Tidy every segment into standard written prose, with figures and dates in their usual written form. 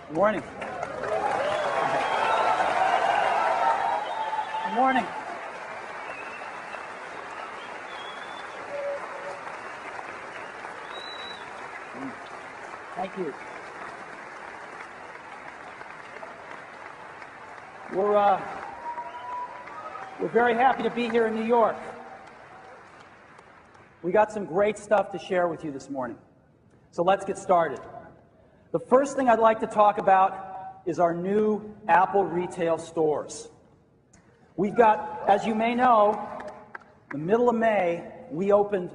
Good morning. Good morning. Thank you. We're very happy to be here in New York. We got some great stuff to share with you this morning. So let's get started. The first thing I'd like to talk about is our new Apple retail stores. We've got, as you may know, the middle of May, we opened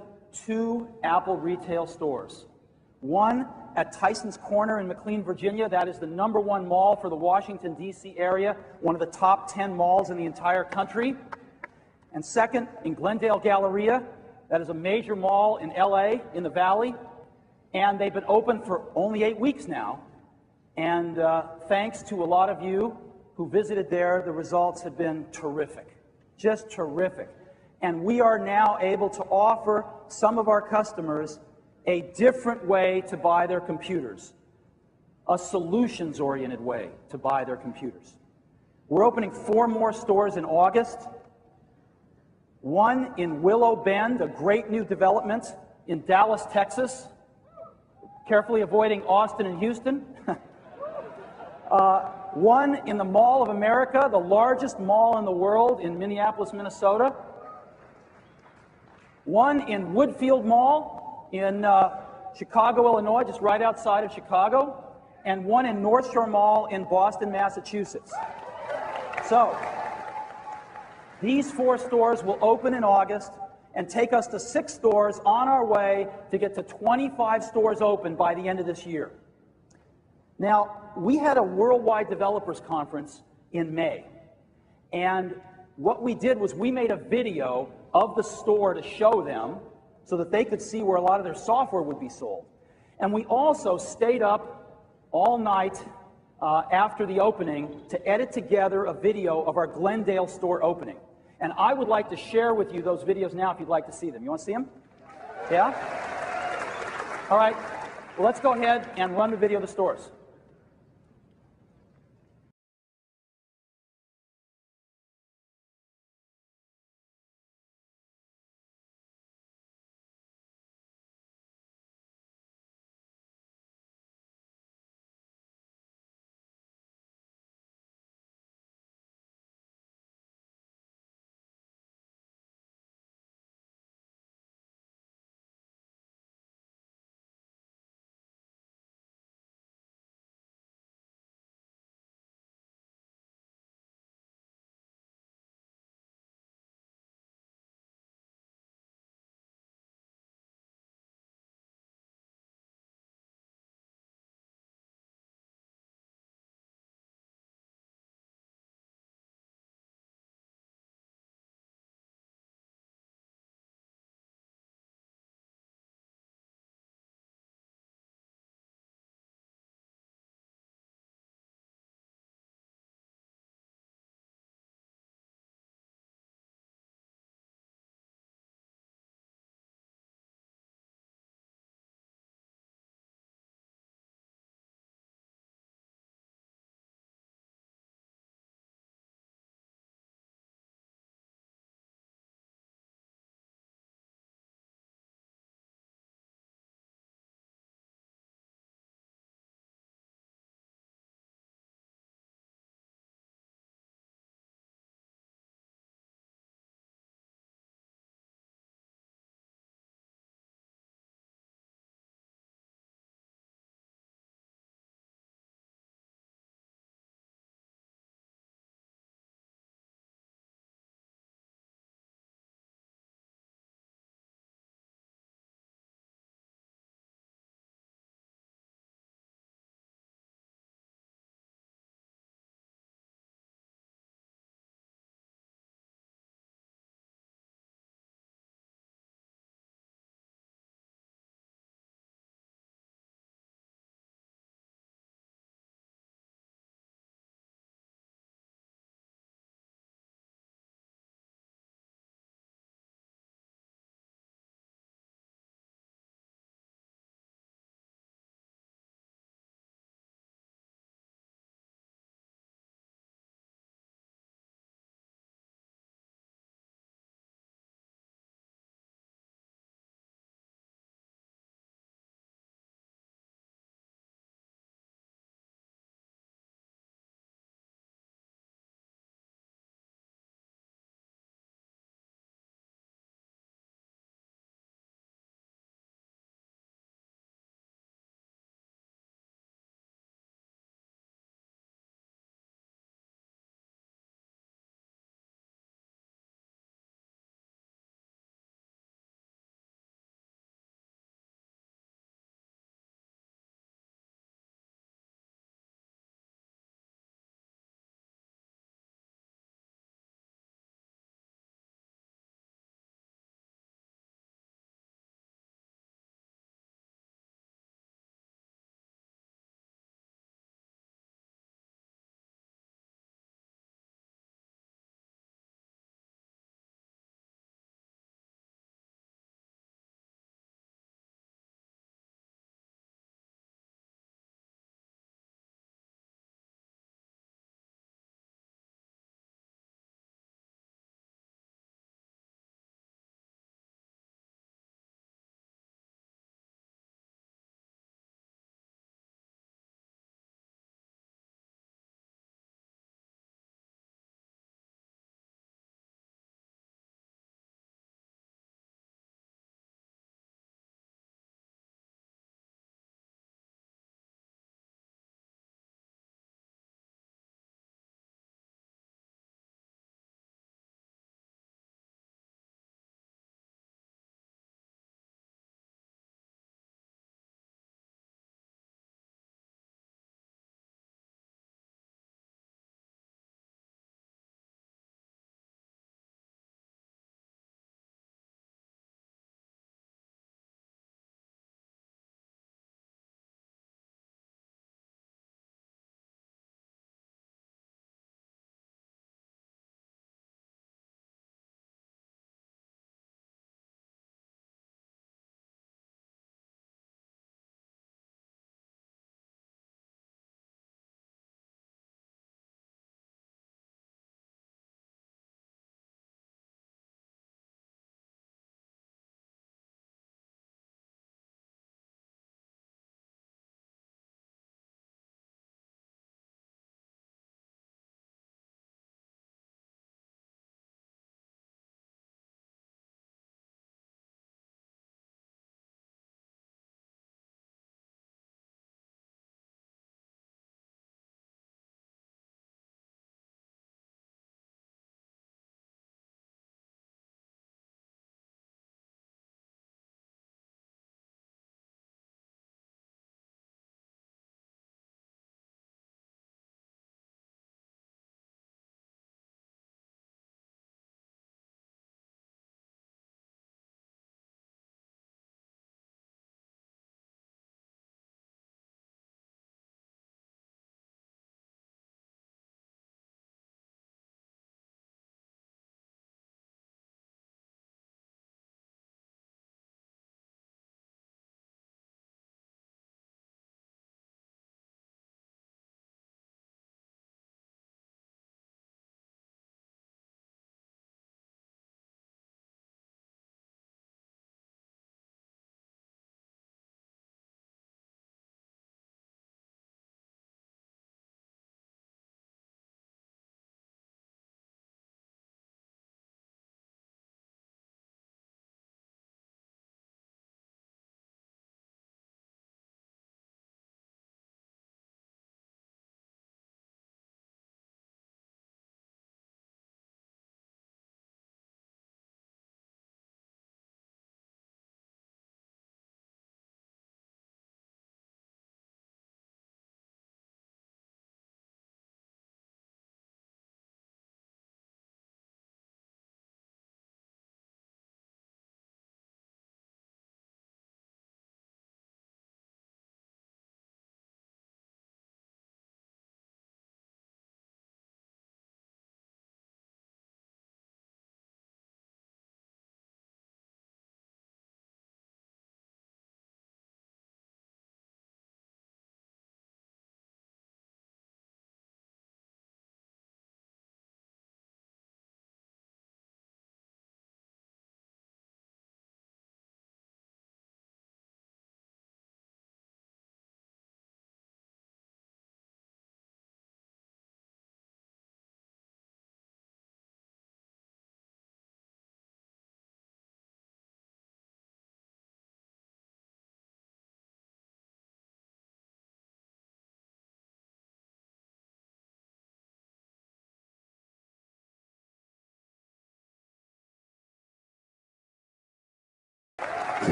2 Apple retail stores. One at Tyson's Corner in McLean, Virginia. That is the #1 mall for the Washington, D.C. area, one of the top 10 malls in the entire country. And second, in Glendale Galleria. That is a major mall in L.A., in the Valley. And they've been open for only 8 weeks now. And thanks to a lot of you who visited there, the results have been terrific. Just terrific. And we are now able to offer some of our customers a different way to buy their computers, a solutions-oriented way to buy their computers. We're opening 4 more stores in August, one in Willow Bend, a great new development in Dallas, Texas, carefully avoiding Austin and Houston. One in the Mall of America, the largest mall in the world in Minneapolis, Minnesota. One in Woodfield Mall in Chicago, Illinois, just right outside of Chicago, and one in North Shore Mall in Boston, Massachusetts. So, these 4 stores will open in August and take us to 6 stores on our way to get to 25 stores open by the end of this year. Now, we had a worldwide developers conference in May, and what we did was we made a video of the store to show them so that they could see where a lot of their software would be sold. And we also stayed up all night after the opening to edit together a video of our Glendale store opening. And I would like to share with you those videos now if you'd like to see them. You want to see them? Yeah? All right. Well, let's go ahead and run the video of the stores.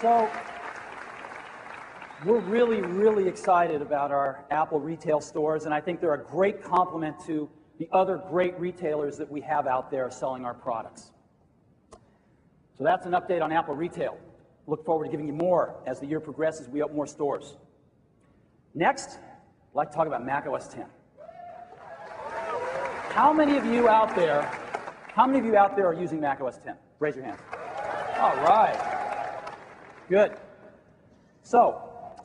So we're really, really excited about our Apple retail stores, and I think they're a great complement to the other great retailers that we have out there selling our products. So that's an update on Apple retail. Look forward to giving you more as the year progresses. We open more stores. Next, I'd like to talk about macOS 10. How many of you out there are using macOS 10? Raise your hand. All right. Good. So,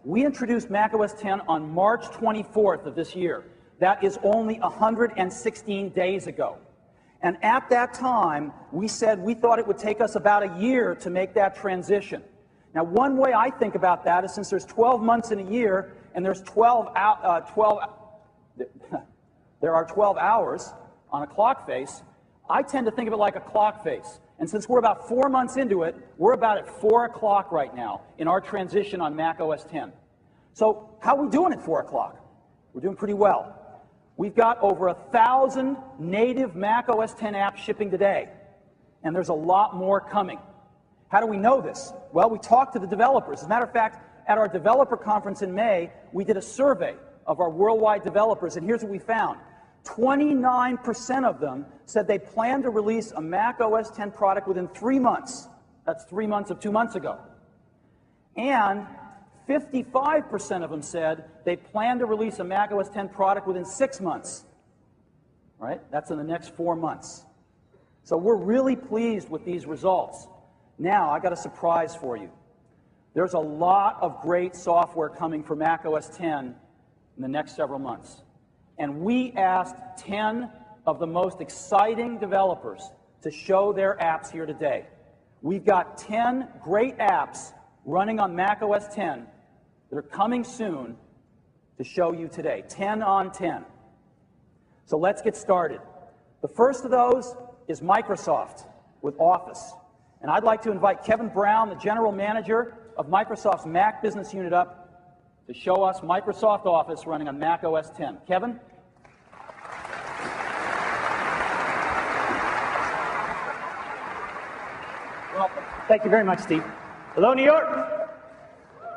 we introduced macOS 10 on March 24th of this year. That is only 116 days ago. And at that time, we said we thought it would take us about a year to make that transition. Now, one way I think about that is since there's 12 months in a year, and there's there are 12 hours on a clock face, I tend to think of it like a clock face. And since we're about 4 months into it, we're about at 4 o'clock right now in our transition on macOS 10. So how are we doing at 4 o'clock? We're doing pretty well. We've got over 1,000 native macOS 10 apps shipping today, and there's a lot more coming. How do we know this? Well, we talked to the developers. As a matter of fact, at our developer conference in May, we did a survey of our worldwide developers, and here's what we found. 29% of them said they plan to release a macOS 10 product within 3 months. That's 3 months of 2 months ago. And 55% of them said they plan to release a macOS 10 product within 6 months. Right? That's in the next 4 months. So we're really pleased with these results. Now, I got a surprise for you. There's a lot of great software coming for macOS 10 in the next several months. And we asked 10 of the most exciting developers to show their apps here today. We've got 10 great apps running on macOS 10 that are coming soon to show you today. 10 on 10. So let's get started. The first of those is Microsoft with Office. And I'd like to invite Kevin Brown, the General Manager of Microsoft's Mac Business Unit, up to show us Microsoft Office running on macOS 10. Kevin? Welcome. Thank you very much, Steve. Hello, New York.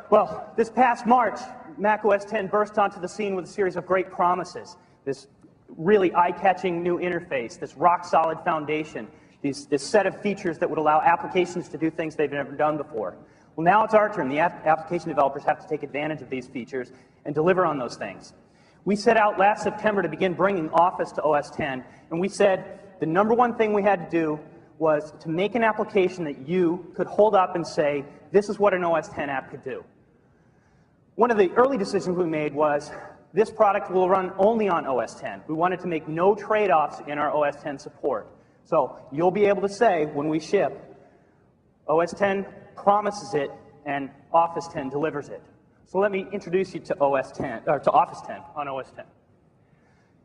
Well, this past March, macOS 10 burst onto the scene with a series of great promises. This really eye-catching new interface, this rock-solid foundation, this set of features that would allow applications to do things they've never done before. Well, now it's our turn. The application developers have to take advantage of these features and deliver on those things. We set out last September to begin bringing Office to OS 10, and we said the number one thing we had to do was to make an application that you could hold up and say, this is what an OS 10 app could do. One of the early decisions we made was this product will run only on OS 10. We wanted to make no trade-offs in our OS 10 support. So you'll be able to say when we ship, OS 10 promises it and Office 10 delivers it. So let me introduce you to Office 10 on OS 10.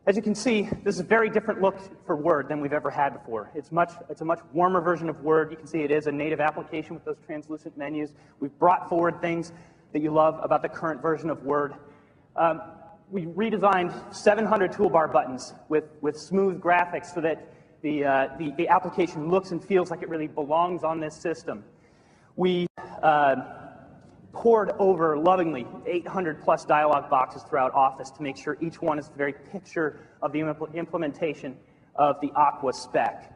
As you can see, this is a very different look for Word than we've ever had before. It's a much warmer version of Word. You can see it is a native application with those translucent menus. We've brought forward things that you love about the current version of Word. We redesigned 700 toolbar buttons with smooth graphics so that the application looks and feels like it really belongs on this system. We poured over, lovingly, 800-plus dialog boxes throughout Office to make sure each one is the very picture of the implementation of the Aqua spec.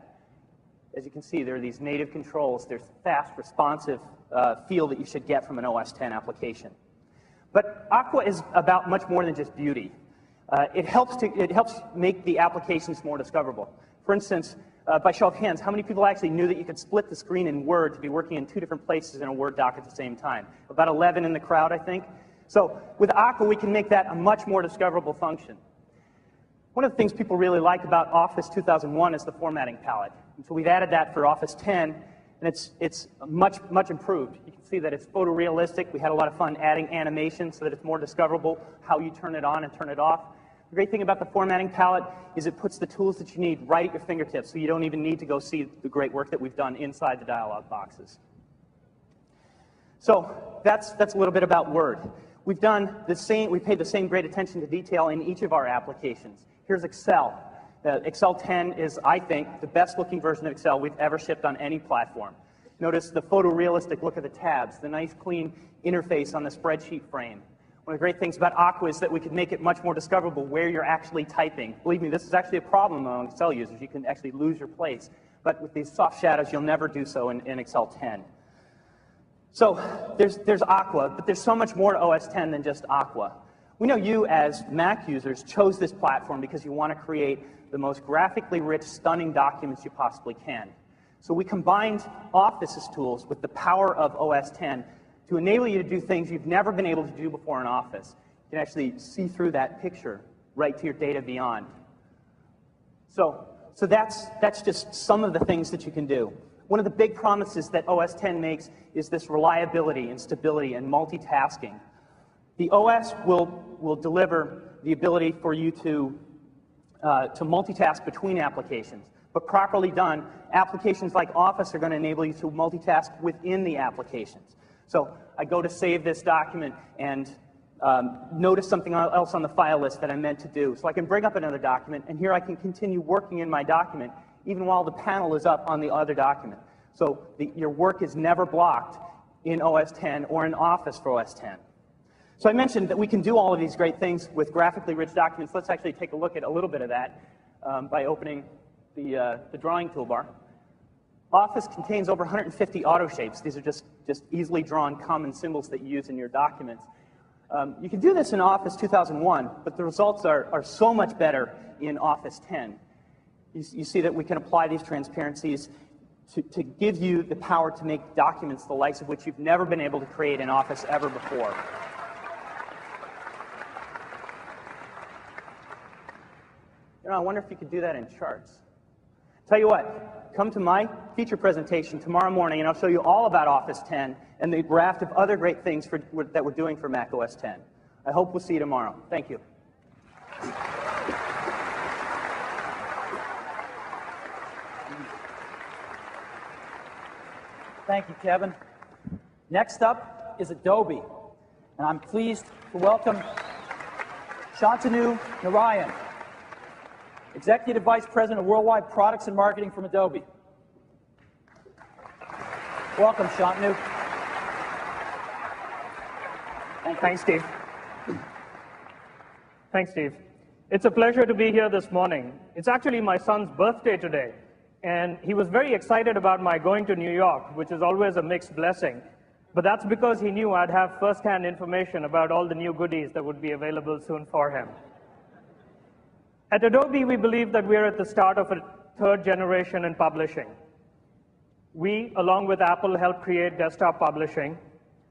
As you can see, there are these native controls. There's fast, responsive feel that you should get from an OS 10 application. But Aqua is about much more than just beauty. It helps make the applications more discoverable. For instance, by show of hands, how many people actually knew that you could split the screen in Word to be working in 2 different places in a Word doc at the same time? About 11 in the crowd, I think. So with Aqua, we can make that a much more discoverable function. One of the things people really like about Office 2001 is the formatting palette. And so we've added that for Office 10, and it's much improved. You can see that it's photorealistic. We had a lot of fun adding animation so that it's more discoverable how you turn it on and turn it off. The great thing about the formatting palette is it puts the tools that you need right at your fingertips, so you don't even need to go see the great work that we've done inside the dialog boxes. So that's a little bit about Word. We've paid the same great attention to detail in each of our applications. Here's Excel. Excel 10 is, I think, the best looking version of Excel we've ever shipped on any platform. Notice the photorealistic look of the tabs, the nice clean interface on the spreadsheet frame. One of the great things about Aqua is that we can make it much more discoverable where you're actually typing. Believe me, this is actually a problem among Excel users. You can actually lose your place. But with these soft shadows, you'll never do so in Excel 10. So there's Aqua, but there's so much more to OS 10 than just Aqua. We know you, as Mac users, chose this platform because you want to create the most graphically rich, stunning documents you possibly can. So we combined Office's tools with the power of OS 10 to enable you to do things you've never been able to do before in Office. You can actually see through that picture right to your data beyond. So that's just some of the things that you can do. One of the big promises that OS 10 makes is this reliability and stability and multitasking. The OS will deliver the ability for you to multitask between applications. But properly done, applications like Office are going to enable you to multitask within the applications. So I go to save this document and notice something else on the file list that I meant to do. So I can bring up another document, and here I can continue working in my document even while the panel is up on the other document. So your work is never blocked in OS 10 or in Office for OS 10. So I mentioned that we can do all of these great things with graphically rich documents. Let's actually take a look at a little bit of that by opening the drawing toolbar. Office contains over 150 auto shapes. These are just easily drawn common symbols that you use in your documents. You can do this in Office 2001, but the results are so much better in Office 10. You see that we can apply these transparencies to give you the power to make documents the likes of which you've never been able to create in Office ever before. You know, I wonder if you could do that in charts. Tell you what, come to my feature presentation tomorrow morning and I'll show you all about Office 10 and the raft of other great things that we're doing for Mac OS 10. I hope we'll see you tomorrow. Thank you. Thank you, Kevin. Next up is Adobe, and I'm pleased to welcome Shantanu Narayan, Executive Vice President of Worldwide Products and Marketing from Adobe. Welcome, Shantanu. Thanks, Steve. Thanks, Steve. It's a pleasure to be here this morning. It's actually my son's birthday today, and he was very excited about my going to New York, which is always a mixed blessing. But that's because he knew I'd have first-hand information about all the new goodies that would be available soon for him. At Adobe, we believe that we're at the start of a third generation in publishing. We, along with Apple, helped create desktop publishing.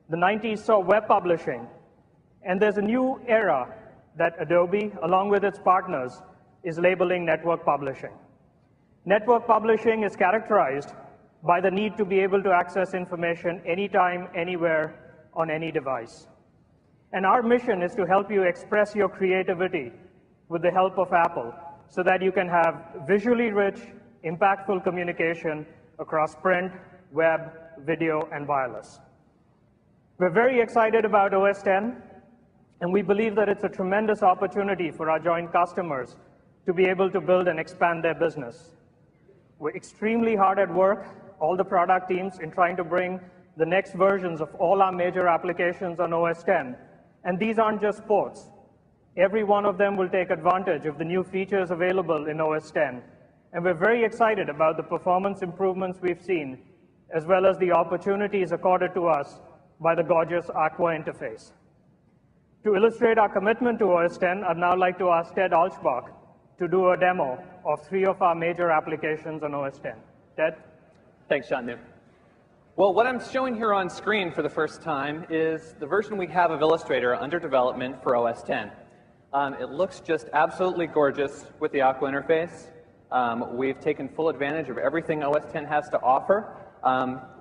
The 90s saw web publishing. And there's a new era that Adobe, along with its partners, is labeling network publishing. Network publishing is characterized by the need to be able to access information anytime, anywhere, on any device. And our mission is to help you express your creativity with the help of Apple so that you can have visually rich, impactful communication across print, web, video, and wireless. We're very excited about OS 10, and we believe that it's a tremendous opportunity for our joint customers to be able to build and expand their business. We're extremely hard at work, all the product teams, in trying to bring the next versions of all our major applications on OS 10. And these aren't just ports. Every one of them will take advantage of the new features available in OS 10. And we're very excited about the performance improvements we've seen, as well as the opportunities accorded to us by the gorgeous Aqua interface. To illustrate our commitment to OS 10, I'd now like to ask Ted Alschbach to do a demo of 3 of our major applications on OS 10. Ted? Thanks, Shantanu. Well, what I'm showing here on screen for the first time is the version we have of Illustrator under development for OS 10. It looks just absolutely gorgeous with the Aqua interface. We've taken full advantage of everything OS 10 has to offer.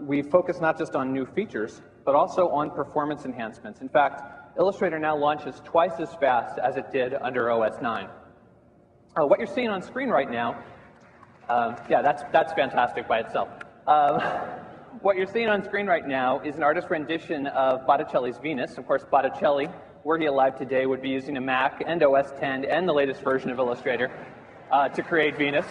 We focus not just on new features, but also on performance enhancements. In fact, Illustrator now launches twice as fast as it did under OS 9. What you're seeing on screen right now, yeah, that's fantastic by itself. What you're seeing on screen right now is an artist rendition of Botticelli's Venus. Of course, Botticelli, were he alive today, would be using a Mac and OS 10 and the latest version of Illustrator to create Venus.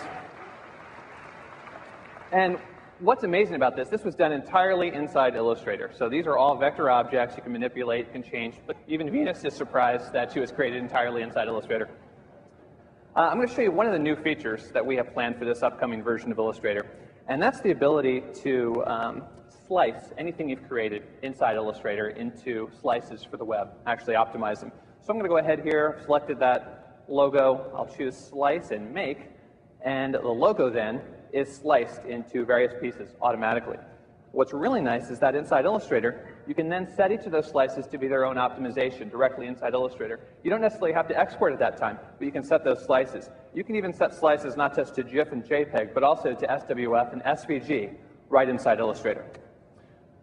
And what's amazing about this was done entirely inside Illustrator. So these are all vector objects you can manipulate, you can change, but even Venus is surprised that she was created entirely inside Illustrator. I'm going to show you one of the new features that we have planned for this upcoming version of Illustrator, and that's the ability to slice anything you've created inside Illustrator into slices for the web, actually optimize them. So I'm going to go ahead here, I've selected that logo, I'll choose Slice and Make, and the logo then is sliced into various pieces automatically. What's really nice is that inside Illustrator, you can then set each of those slices to be their own optimization directly inside Illustrator. You don't necessarily have to export at that time, but you can set those slices. You can even set slices not just to GIF and JPEG, but also to SWF and SVG right inside Illustrator.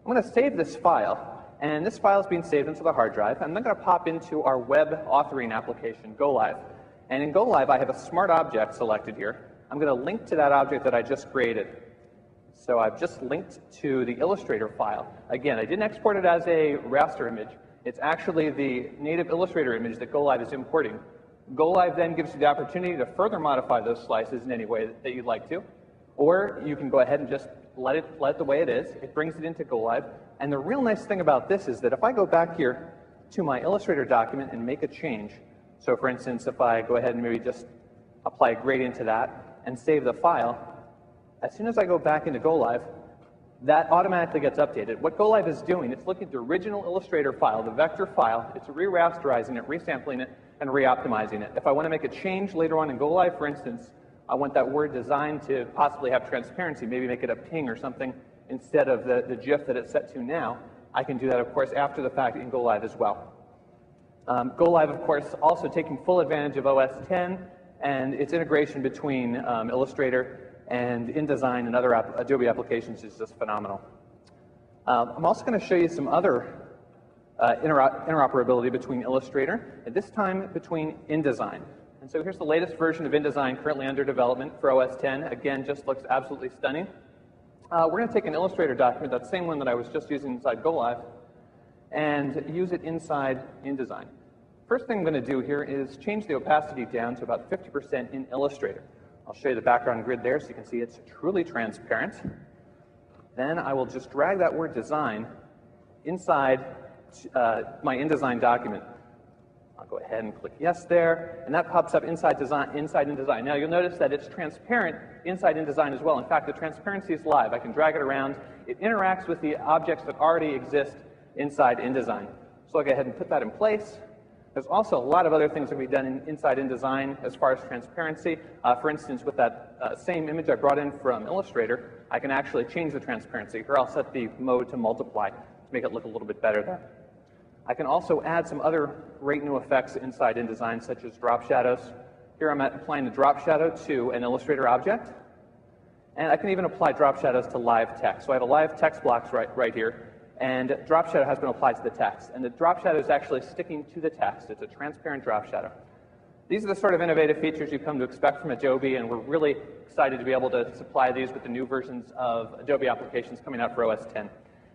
I'm going to save this file, and this file is being saved into the hard drive. I'm then going to pop into our web authoring application, GoLive. And in GoLive, I have a smart object selected here. I'm going to link to that object that I just created. So I've just linked to the Illustrator file. Again, I didn't export it as a raster image. It's actually the native Illustrator image that GoLive is importing. GoLive then gives you the opportunity to further modify those slices in any way that you'd like to. Or you can go ahead and just let it the way it is. It brings it into GoLive. And the real nice thing about this is that if I go back here to my Illustrator document and make a change, so for instance, if I go ahead and maybe just apply a gradient to that, and save the file, as soon as I go back into GoLive, that automatically gets updated. What GoLive is doing, it's looking at the original Illustrator file, the vector file, it's re-rasterizing it, resampling it, and re-optimizing it. If I want to make a change later on in GoLive, for instance, I want that word design to possibly have transparency, maybe make it a ping or something instead of the GIF that it's set to now. I can do that, of course, after the fact in GoLive as well. GoLive, of course, also taking full advantage of OS 10, and its integration between Illustrator and InDesign and other Adobe applications is just phenomenal. I'm also going to show you some other interoperability between Illustrator, and this time between InDesign. And so here's the latest version of InDesign currently under development for OS 10. Again, just looks absolutely stunning. We're going to take an Illustrator document, that same one that I was just using inside GoLive, and use it inside InDesign. First thing I'm going to do here is change the opacity down to about 50% in Illustrator. I'll show you the background grid there so you can see it's truly transparent. Then I will just drag that word design inside my InDesign document. I'll go ahead and click yes there, and that pops up inside InDesign. Now you'll notice that it's transparent inside InDesign as well. In fact, the transparency is live. I can drag it around. It interacts with the objects that already exist inside InDesign. So I'll go ahead and put that in place. There's also a lot of other things that can be done inside InDesign as far as transparency. For instance, with that same image I brought in from Illustrator, I can actually change the transparency. Here I'll set the mode to multiply to make it look a little bit better there. I can also add some other great new effects inside InDesign, such as drop shadows. Here I'm applying the drop shadow to an Illustrator object. And I can even apply drop shadows to live text. So I have a live text box right here. And drop shadow has been applied to the text. And the drop shadow is actually sticking to the text. It's a transparent drop shadow. These are the sort of innovative features you've come to expect from Adobe, and we're really excited to be able to supply these with the new versions of Adobe applications coming out for OS 10.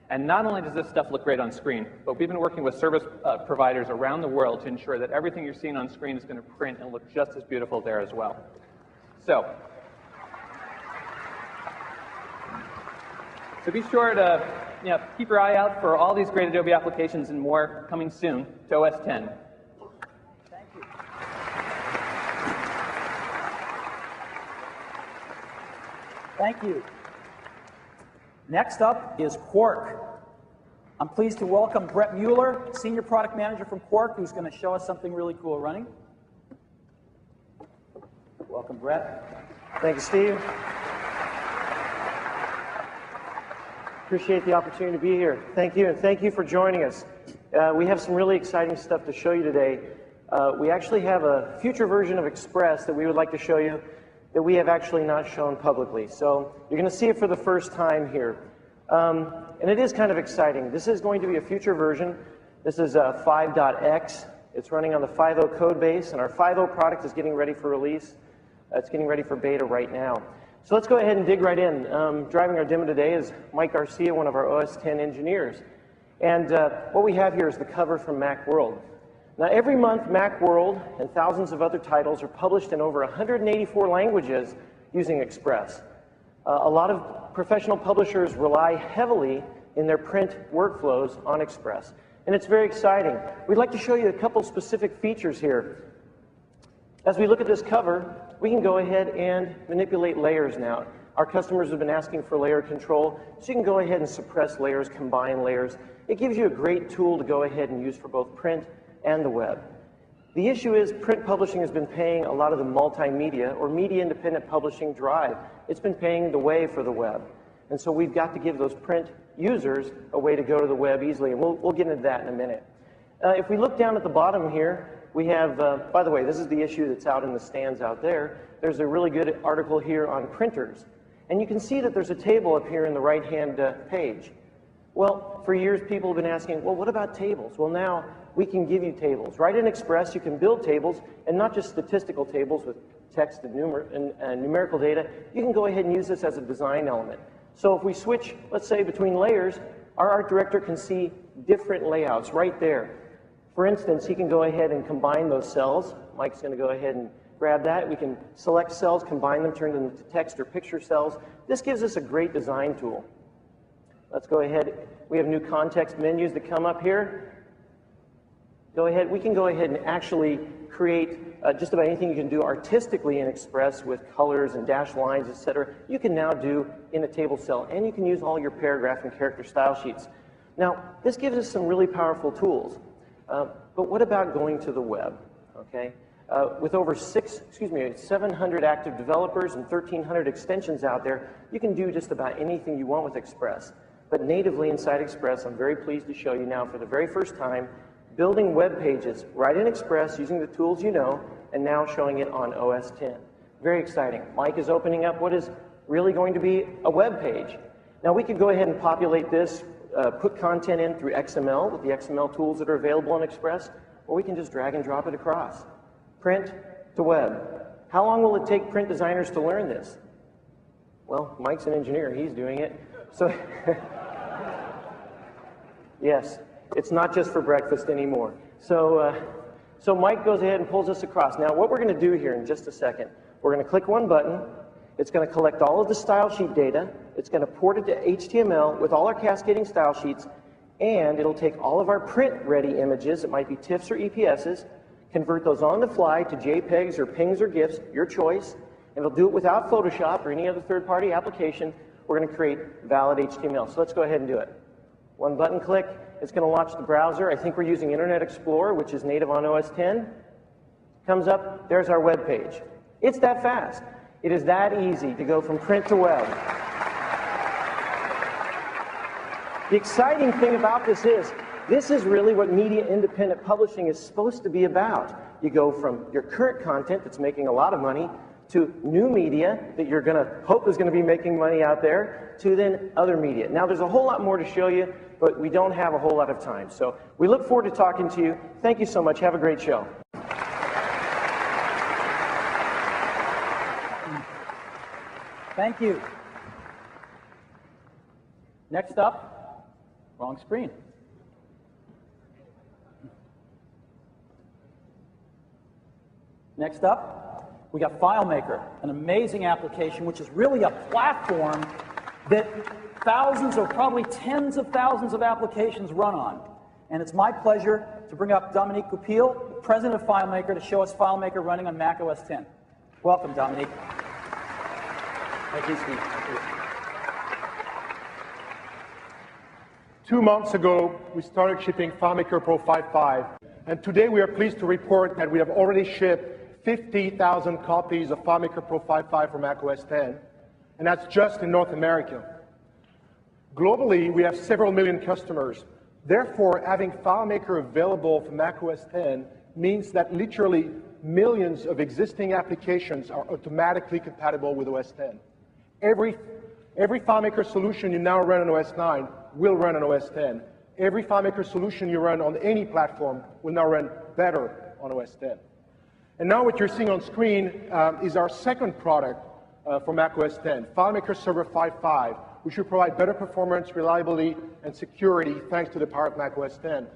And not only does this stuff look great on screen, but we've been working with service providers around the world to ensure that everything you're seeing on screen is going to print and look just as beautiful there as well. So be sure to keep your eye out for all these great Adobe applications and more coming soon to OS 10. Thank you. Thank you. Next up is Quark. I'm pleased to welcome Brett Mueller, Senior Product Manager from Quark, who's going to show us something really cool running. Welcome, Brett. Thank you, Steve. Appreciate the opportunity to be here. Thank you, and thank you for joining us. We have some really exciting stuff to show you today. We actually have a future version of Express that we would like to show you that we have actually not shown publicly. So you're going to see it for the first time here. And it is kind of exciting. This is going to be a future version. This is 5.x. It's running on the 5.0 code base, and our 5.0 product is getting ready for release. It's getting ready for beta right now. So let's go ahead and dig right in. Driving our demo today is Mike Garcia, one of our OS 10 engineers. And what we have here is the cover from Macworld. Now, every month, Macworld and thousands of other titles are published in over 184 languages using Express. A lot of professional publishers rely heavily in their print workflows on Express, and it's very exciting. We'd like to show you a couple specific features here. As we look at this cover, we can go ahead and manipulate layers now. Our customers have been asking for layer control, so you can go ahead and suppress layers, combine layers. It gives you a great tool to go ahead and use for both print and the web. The issue is print publishing has been paying a lot of the multimedia or media-independent publishing drive. It's been paying the way for the web. And so we've got to give those print users a way to go to the web easily, and we'll get into that in a minute. If we look down at the bottom here, we have, by the way, this is the issue that's out in the stands out there. There's a really good article here on printers. And you can see that there's a table up here in the right-hand page. Well, for years people have been asking, well, what about tables? Well, now we can give you tables. Right in Express, you can build tables, and not just statistical tables with text and numerical data. You can go ahead and use this as a design element. So if we switch, let's say, between layers, our art director can see different layouts right there. For instance, he can go ahead and combine those cells. Mike's going to go ahead and grab that. We can select cells, combine them, turn them into text or picture cells. This gives us a great design tool. Let's go ahead. We have new context menus that come up here. Go ahead. We can go ahead and actually create just about anything you can do artistically in Express with colors and dash lines, etc. You can now do in a table cell, and you can use all your paragraph and character style sheets. Now, this gives us some really powerful tools. But what about going to the web? Okay, with over 700 active developers and 1,300 extensions out there, you can do just about anything you want with Express. But natively inside Express, I'm very pleased to show you now for the very first time, building web pages right in Express using the tools you know, and now showing it on OS X. Very exciting. Mike is opening up what is really going to be a web page. Now we could go ahead and populate this, put content in through XML with the XML tools that are available in Express, or we can just drag and drop it across. Print to web. How long will it take print designers to learn this? Well, Mike's an engineer, he's doing it. So, yes, it's not just for breakfast anymore. So Mike goes ahead and pulls us across. Now what we're going to do here in just a second, we're going to click one button. It's going to collect all of the style sheet data. It's going to port it to HTML with all our cascading style sheets, and it'll take all of our print-ready images, it might be TIFFs or EPSs, convert those on the fly to JPEGs or PNGs or GIFs, your choice, and it'll do it without Photoshop or any other third-party application. We're going to create valid HTML. So let's go ahead and do it. One button click, it's going to launch the browser. I think we're using Internet Explorer, which is native on OS X. Comes up, there's our web page. It's that fast. It is that easy to go from print to web. The exciting thing about this is really what media independent publishing is supposed to be about. You go from your current content that's making a lot of money to new media that you're going to hope is going to be making money out there to then other media. Now there's a whole lot more to show you, but we don't have a whole lot of time. So we look forward to talking to you. Thank you so much. Have a great show. Thank you. Next up, wrong screen. Next up, we got FileMaker, an amazing application which is really a platform that thousands or probably tens of thousands of applications run on. And it's my pleasure to bring up Dominique Goupil, president of FileMaker, to show us FileMaker running on Mac OS X. Welcome, Dominique. Thank you, Steve. 2 months ago, we started shipping FileMaker Pro 5.5, and today we are pleased to report that we have already shipped 50,000 copies of FileMaker Pro 5.5 for Mac OS X, and that's just in North America. Globally, we have several million customers. Therefore, having FileMaker available for Mac OS X means that literally millions of existing applications are automatically compatible with OS X. Every FileMaker solution you now run on OS 9 will run on OS X. Every FileMaker solution you run on any platform will now run better on OS X. And now what you're seeing on screen is our second product for Mac OS X, FileMaker Server 5.5, which will provide better performance, reliability, and security thanks to the power of Mac OS X.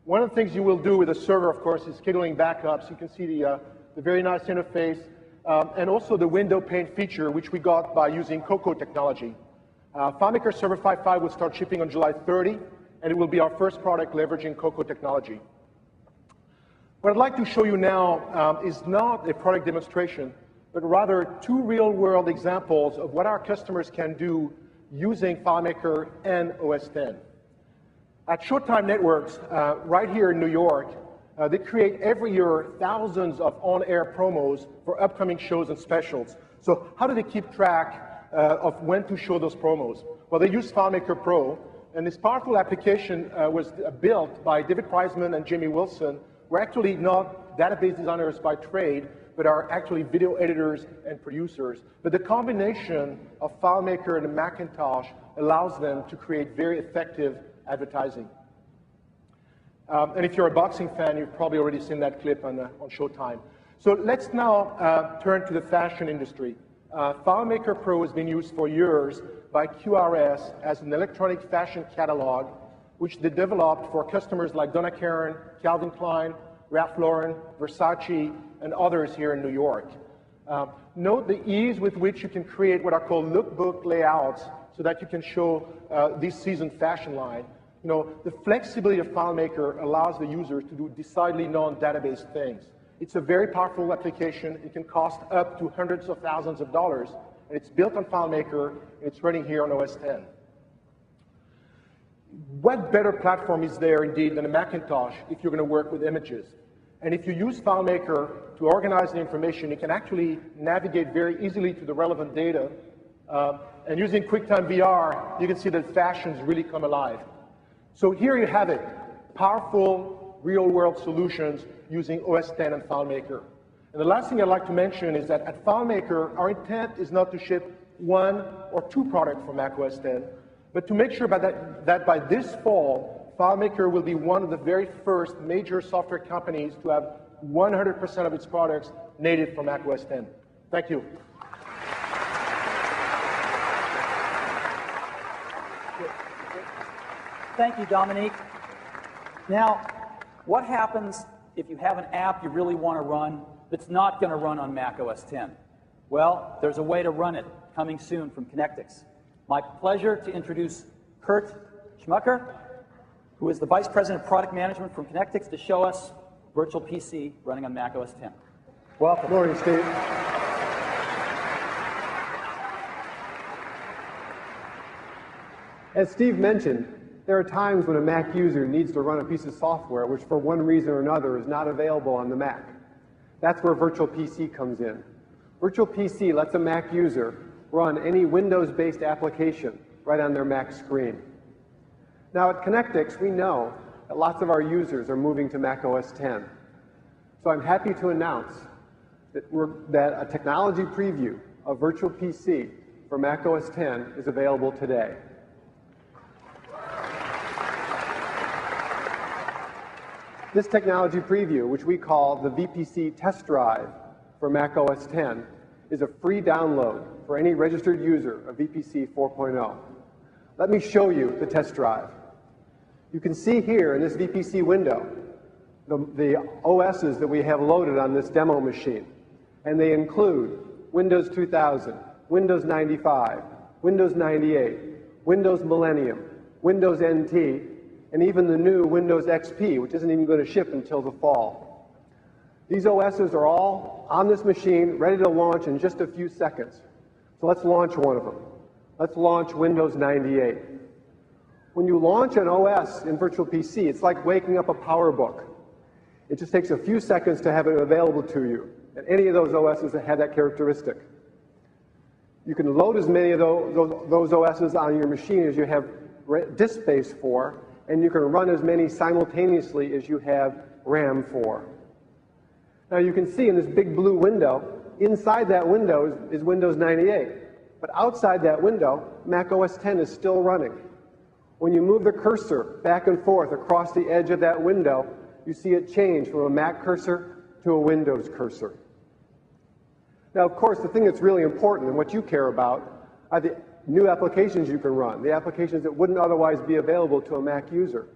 One of the things you will do with a server, of course, is scheduling backups. You can see the very nice interface. and also the window pane feature, which we got by using Cocoa technology. FileMaker Server 5.5 will start shipping on July 30, and it will be our first product leveraging Cocoa technology. What I'd like to show you now is not a product demonstration, but rather two real-world examples of what our customers can do using FileMaker and OS X. At Showtime Networks, right here in New York, they create every year thousands of on-air promos for upcoming shows and specials. So how do they keep track of when to show those promos? Well, they use FileMaker Pro, and this powerful application was built by David Preisman and Jamie Wilson. We're actually not database designers by trade, but are actually video editors and producers. But the combination of FileMaker and Macintosh allows them to create very effective advertising. And if you're a boxing fan, you've probably already seen that clip on Showtime. So let's now turn to the fashion industry. FileMaker Pro has been used for years by QRS as an electronic fashion catalog, which they developed for customers like Donna Karan, Calvin Klein, Ralph Lauren, Versace, and others here in New York. Note the ease with which you can create what are called lookbook layouts so that you can show this season's fashion line. You know, the flexibility of FileMaker allows the users to do decidedly non-database things. It's a very powerful application. It can cost up to hundreds of thousands of dollars, and it's built on FileMaker, and it's running here on OS X. What better platform is there, indeed, than a Macintosh if you're going to work with images? And if you use FileMaker to organize the information, you can actually navigate very easily to the relevant data. And using QuickTime VR, you can see that fashions really come alive. So here you have it, powerful, real-world solutions using OS X and FileMaker. And the last thing I'd like to mention is that at FileMaker, our intent is not to ship one or two products for Mac OS X, but to make sure that by this fall, FileMaker will be one of the very first major software companies to have 100% of its products native for Mac OS X. Thank you. Thank you, Dominique. Now, what happens if you have an app you really want to run that's not going to run on Mac OS X? Well, there's a way to run it coming soon from Connectix. My pleasure to introduce Kurt Schmucker, who is the Vice President of Product Management from Connectix, to show us Virtual PC running on Mac OS X. Welcome. Good morning, Steve. As Steve mentioned, there are times when a Mac user needs to run a piece of software which for one reason or another is not available on the Mac. That's where Virtual PC comes in. Virtual PC lets a Mac user run any Windows-based application right on their Mac screen. Now at Connectix, we know that lots of our users are moving to Mac OS X. So I'm happy to announce that a technology preview of Virtual PC for Mac OS X is available today. This technology preview, which we call the VPC Test Drive for Mac OS X, is a free download for any registered user of VPC 4.0. Let me show you the test drive. You can see here in this VPC window the OSs that we have loaded on this demo machine, and they include Windows 2000, Windows 95, Windows 98, Windows Millennium, Windows NT, and even the new Windows XP, which isn't even going to ship until the fall. These OSs are all on this machine, ready to launch in just a few seconds. So let's launch one of them. Let's launch Windows 98. When you launch an OS in Virtual PC, it's like waking up a PowerBook. It just takes a few seconds to have it available to you. And any of those OSs that have that characteristic. You can load as many of those OSs on your machine as you have disk space for, and you can run as many simultaneously as you have RAM for. Now you can see in this big blue window, inside that window is Windows 98. But outside that window, Mac OS X is still running. When you move the cursor back and forth across the edge of that window, you see it change from a Mac cursor to a Windows cursor. Now, of course, the thing that's really important and what you care about are the new applications you can run, the applications that wouldn't otherwise be available to a Mac user.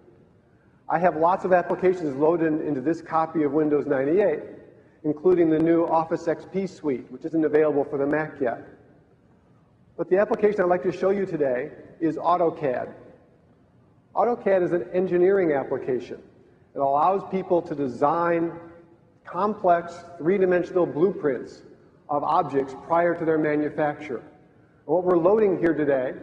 I have lots of applications loaded into this copy of Windows 98, including the new Office XP suite, which isn't available for the Mac yet. But the application I'd like to show you today is AutoCAD. AutoCAD is an engineering application. It allows people to design complex three-dimensional blueprints of objects prior to their manufacture. And what we're loading here today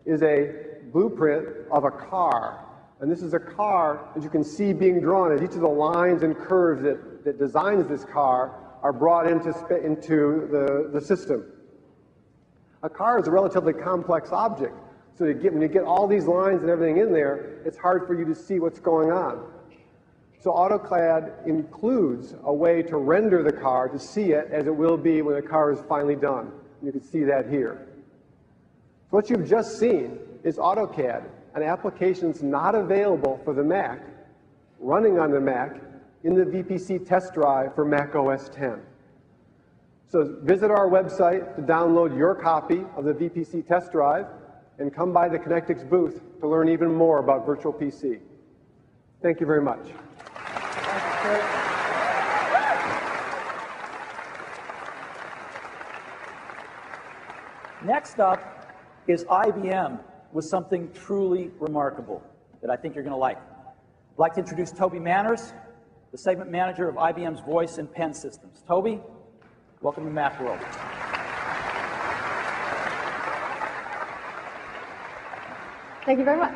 is a blueprint of a car. And this is a car, as you can see, being drawn as each of the lines and curves that designs this car are brought into the system. A car is a relatively complex object, so when you get all these lines and everything in there, it's hard for you to see what's going on. So AutoCAD includes a way to render the car to see it as it will be when the car is finally done. You can see that here. So what you've just seen is AutoCAD, an application that's not available for the Mac, running on the Mac in the VPC test drive for Mac OS X. So visit our website to download your copy of the VPC test drive and come by the Connectix booth to learn even more about Virtual PC. Thank you very much. Next up is IBM with something truly remarkable that I think you're going to like. I'd like to introduce Toby Manners, the segment manager of IBM's voice and pen systems. Toby, welcome to Macworld. Thank you very much.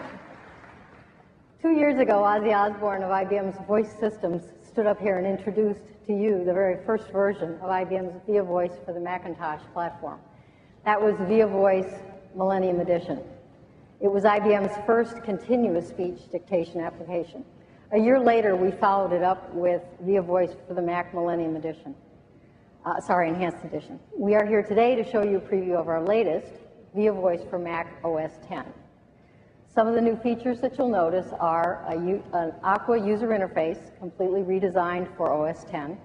2 years ago, Ozzy Osbourne of IBM's voice systems stood up here and introduced to you the very first version of IBM's VIA Voice for the Macintosh platform. That was VIA Voice Millennium Edition. It was IBM's first continuous speech dictation application. A year later, we followed it up with VIA Voice for the Mac Millennium Edition. Enhanced Edition. We are here today to show you a preview of our latest, VIA Voice for Mac OS X. Some of the new features that you'll notice are an Aqua user interface, completely redesigned for OS X.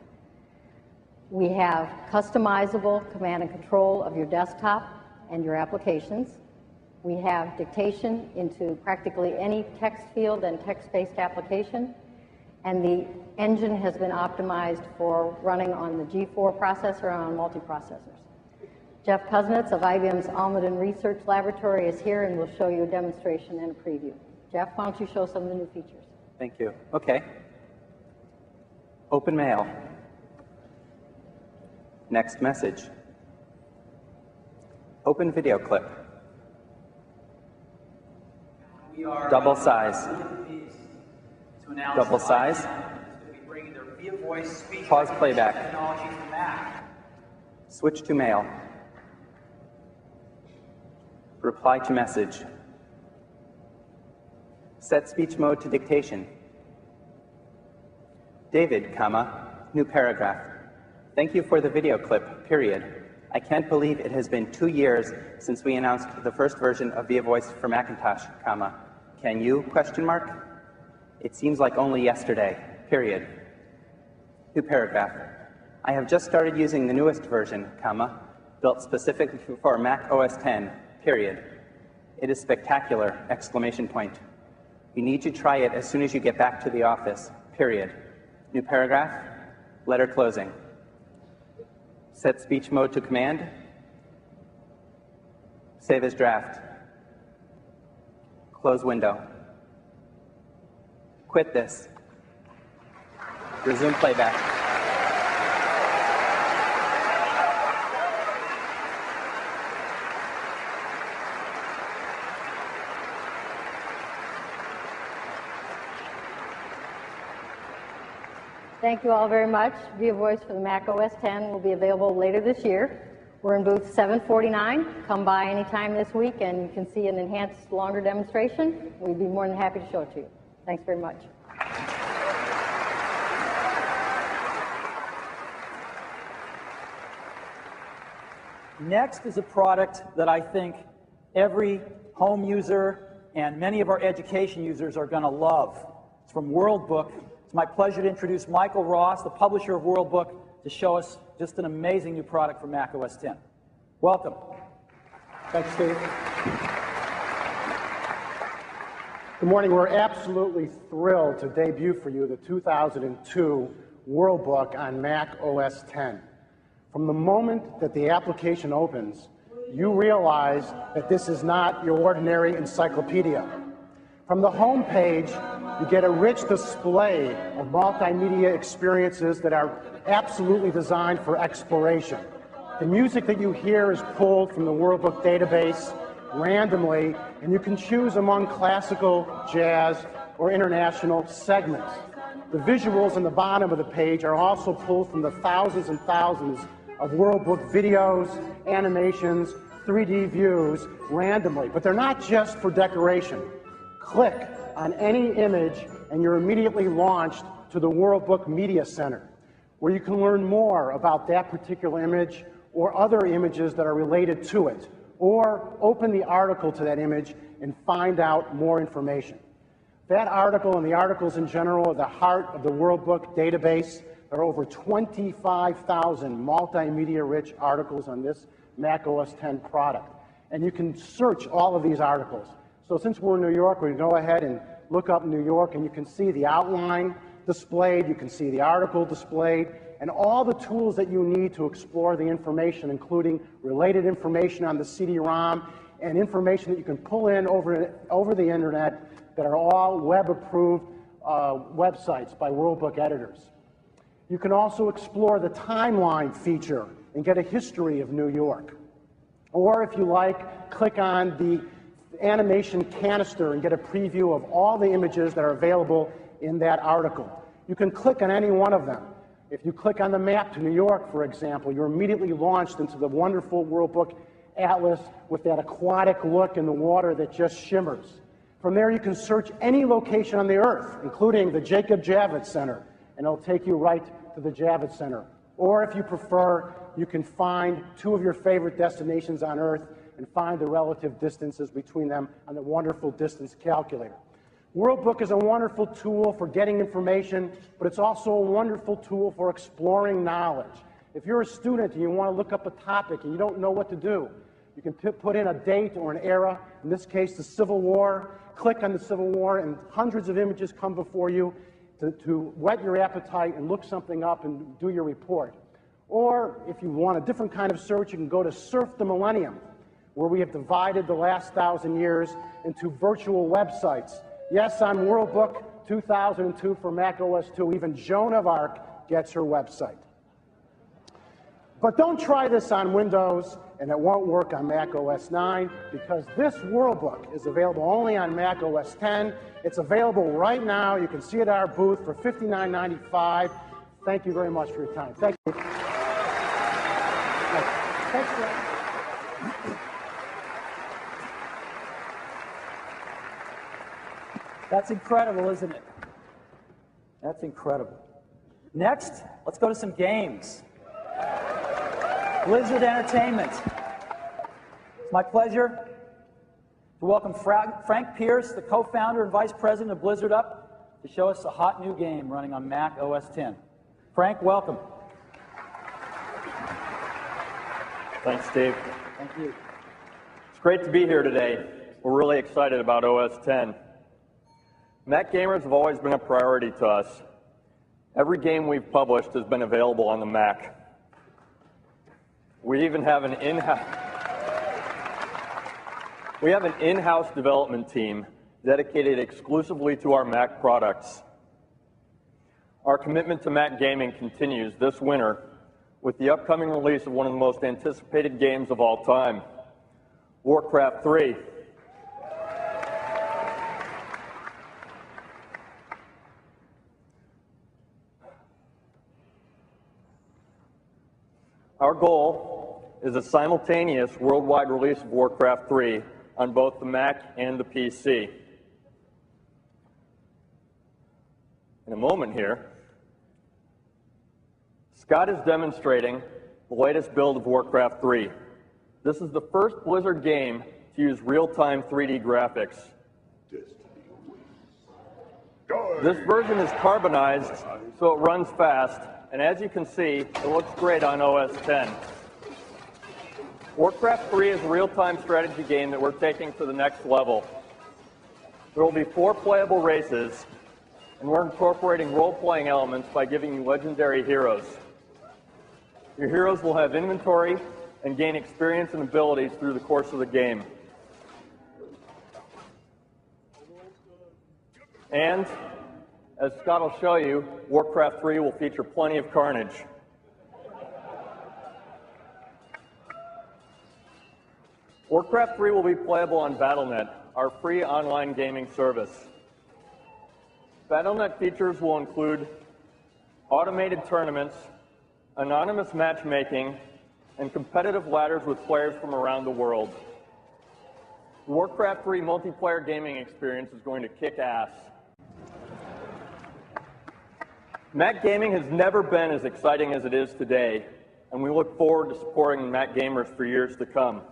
We have customizable command and control of your desktop and your applications. We have dictation into practically any text field and text-based application. And the engine has been optimized for running on the G4 processor and on multiprocessors. Jeff Kuznets of IBM's Almaden Research Laboratory is here and will show you a demonstration and a preview. Jeff, why don't you show some of the new features? Thank you. Okay. Open mail. Next message. Open video clip. Double size. Double size. Pause playback. Switch to mail. Reply to message. Set speech mode to dictation. David, new paragraph. Thank you for the video clip, period. I can't believe it has been 2 years since we announced the first version of VIA Voice for Macintosh, Can you, ? It seems like only yesterday, period. New paragraph. I have just started using the newest version, built specifically for Mac OS X, period. It is spectacular, ! You need to try it as soon as you get back to the office, period. New paragraph, letter closing. Set speech mode to command. Save as draft. Close window. Quit this. Resume playback. Thank you all very much. VIA Voice for the Mac OS X will be available later this year. We're in booth 749. Come by anytime this week and you can see an enhanced, longer demonstration. We'd be more than happy to show it to you. Thanks very much. Next is a product that I think every home user and many of our education users are going to love. It's from WorldBook. It's my pleasure to introduce Michael Ross, the publisher of WorldBook, to show us just an amazing new product for Mac OS X. Welcome. Thanks, Steve. Good morning. We're absolutely thrilled to debut for you the 2002 Worldbook on Mac OS X. From the moment that the application opens, you realize that this is not your ordinary encyclopedia. From the home page, you get a rich display of multimedia experiences that are absolutely designed for exploration. The music that you hear is pulled from the Worldbook database randomly, and you can choose among classical, jazz, or international segments. The visuals on the bottom of the page are also pulled from the thousands and thousands of Worldbook videos, animations, 3D views randomly. But they're not just for decoration. Click on any image and you're immediately launched to the Worldbook Media Center, where you can learn more about that particular image or other images that are related to it, or open the article to that image and find out more information. That article and the articles in general are the heart of the Worldbook database. There are over 25,000 multimedia-rich articles on this Mac OS X product. And you can search all of these articles. So since we're in New York, we can go ahead and look up New York, and you can see the outline displayed, you can see the article displayed, and all the tools that you need to explore the information, including related information on the CD-ROM and information that you can pull in over the internet that are all web-approved websites by Worldbook editors. You can also explore the timeline feature and get a history of New York. Or if you like, click on the animation canister and get a preview of all the images that are available in that article. You can click on any one of them. If you click on the map to New York, for example, you're immediately launched into the wonderful Worldbook Atlas with that aquatic look in the water that just shimmers. From there, you can search any location on the Earth, including the Jacob Javits Center, and it'll take you right to the Javits Center. Or if you prefer, you can find two of your favorite destinations on Earth and find the relative distances between them on the wonderful distance calculator. Worldbook is a wonderful tool for getting information, but it's also a wonderful tool for exploring knowledge. If you're a student and you want to look up a topic and you don't know what to do, you can put in a date or an era, in this case the Civil War, click on the Civil War, and hundreds of images come before you to whet your appetite and look something up and do your report. Or if you want a different kind of search, you can go to Surf the Millennium, where we have divided the last 1,000 years into virtual websites. Yes, on Worldbook 2002 for Mac OS II, even Joan of Arc gets her website. But don't try this on Windows, and it won't work on Mac OS 9, because this Worldbook is available only on Mac OS X. It's available right now. You can see it at our booth for $59.95. Thank you very much for your time. Thank you. Thanks, Frank. That's incredible, isn't it? That's incredible. Next, let's go to some games. Blizzard Entertainment. It's my pleasure to welcome Frank Pierce, the co-founder and vice president of Blizzard, up to show us a hot new game running on Mac OS X. Frank, welcome. Thanks, Steve. Thank you. It's great to be here today. We're really excited about OS X. Mac gamers have always been a priority to us. Every game we've published has been available on the Mac. We even have an in-house development team dedicated exclusively to our Mac products. Our commitment to Mac gaming continues this winter with the upcoming release of one of the most anticipated games of all time, Warcraft 3. Our goal is a simultaneous worldwide release of Warcraft 3 on both the Mac and the PC. In a moment here, Scott is demonstrating the latest build of Warcraft 3. This is the first Blizzard game to use real-time 3D graphics. This version is carbonized, so it runs fast, and as you can see, it looks great on OS X. Warcraft 3 is a real-time strategy game that we're taking to the next level. There will be 4 playable races, and we're incorporating role-playing elements by giving you legendary heroes. Your heroes will have inventory and gain experience and abilities through the course of the game. And, as Scott will show you, Warcraft 3 will feature plenty of carnage. Warcraft 3 will be playable on Battle.net, our free online gaming service. Battle.net features will include automated tournaments, anonymous matchmaking, and competitive ladders with players from around the world. The Warcraft 3 multiplayer gaming experience is going to kick ass. Mac gaming has never been as exciting as it is today, and we look forward to supporting Mac gamers for years to come.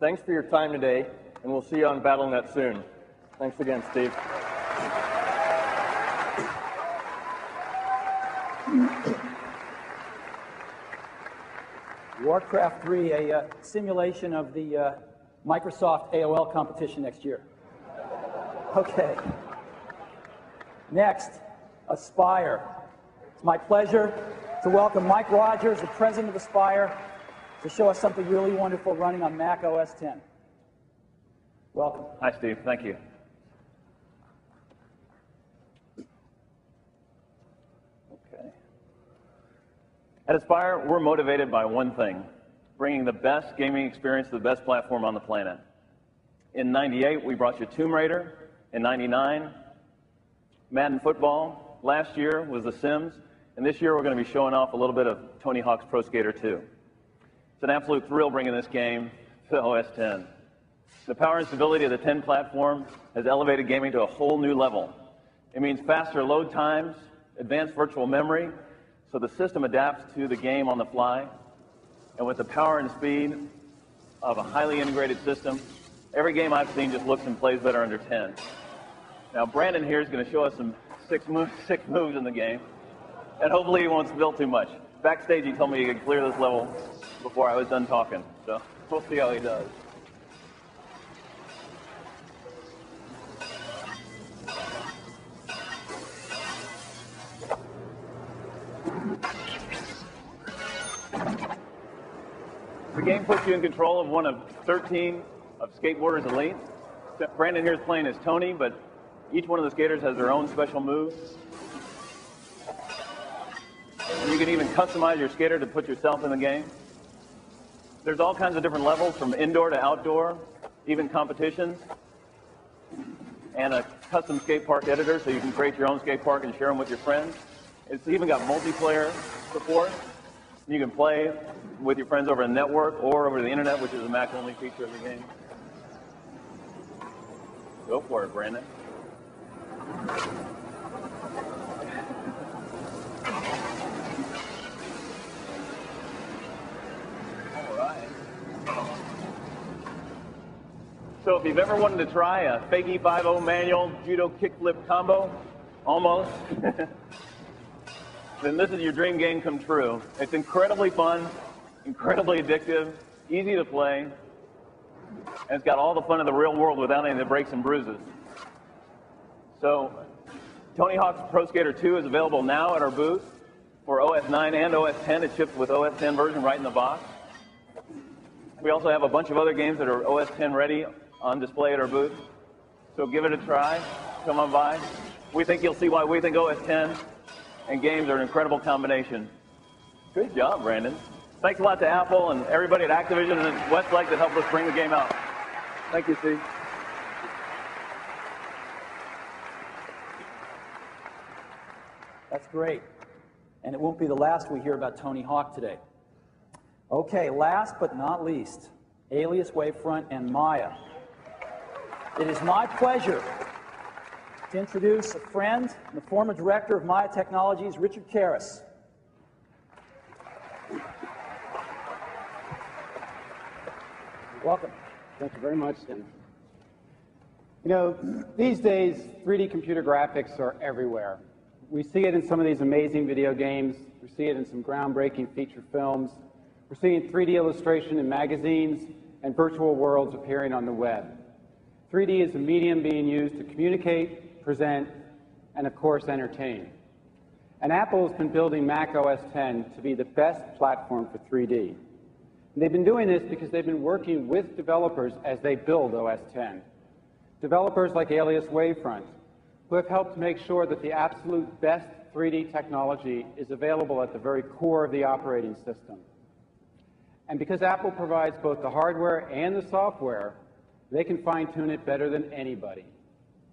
Thanks for your time today, and we'll see you on Battle.net soon. Thanks again, Steve. Warcraft 3, a simulation of the Microsoft AOL competition next year. Okay. Next, Aspire. It's my pleasure to welcome Mike Rogers, the president of Aspire, to show us something really wonderful running on Mac OS X. Welcome. Hi, Steve. Thank you. Okay. At Aspire, we're motivated by one thing, bringing the best gaming experience to the best platform on the planet. In '98, we brought you Tomb Raider. In '99, Madden Football. Last year was The Sims. And this year, we're going to be showing off a little bit of Tony Hawk's Pro Skater 2. It's an absolute thrill bringing this game to OS X. The power and stability of the 10 platform has elevated gaming to a whole new level. It means faster load times, advanced virtual memory, so the system adapts to the game on the fly. And with the power and speed of a highly integrated system, every game I've seen just looks and plays better under 10. Now, Brandon here is going to show us some six moves in the game, and hopefully he won't spill too much. Backstage, he told me he could clear this level before I was done talking, so we'll see how he does. The game puts you in control of one of 13 of Skateboarders Elite. Brandon here is playing as Tony, but each one of the skaters has their own special moves. And you can even customize your skater to put yourself in the game. There's all kinds of different levels, from indoor to outdoor, even competitions, and a custom skate park editor so you can create your own skate park and share them with your friends. It's even got multiplayer support. You can play with your friends over a network or over the internet, which is a Mac-only feature of the game. Go for it, Brandon. So if you've ever wanted to try a fake E50 manual judo kickflip combo, almost, then this is your dream game come true. It's incredibly fun, incredibly addictive, easy to play, and it's got all the fun of the real world without any of the breaks and bruises. So Tony Hawk's Pro Skater 2 is available now at our booth for OS 9 and OS X. It ships with OS X version right in the box. We also have a bunch of other games that are OS X ready on display at our booth. So give it a try. Come on by. We think you'll see why we think OS X and games are an incredible combination. Good job, Brandon. Thanks a lot to Apple and everybody at Activision and Westlake that helped us bring the game out. Thank you, Steve. That's great. And it won't be the last we hear about Tony Hawk today. Okay, last but not least, Alias, Wavefront, and Maya. It is my pleasure to introduce a friend and the former director of Maya Technologies, Richard Karras. Welcome. Thank you very much, Tim. You know, these days, 3D computer graphics are everywhere. We see it in some of these amazing video games. We see it in some groundbreaking feature films. We're seeing 3D illustration in magazines and virtual worlds appearing on the web. 3D is a medium being used to communicate, present, and of course entertain. And Apple has been building Mac OS X to be the best platform for 3D. And they've been doing this because they've been working with developers as they build OS X. Developers like Alias Wavefront, who have helped make sure that the absolute best 3D technology is available at the very core of the operating system. And because Apple provides both the hardware and the software, they can fine-tune it better than anybody.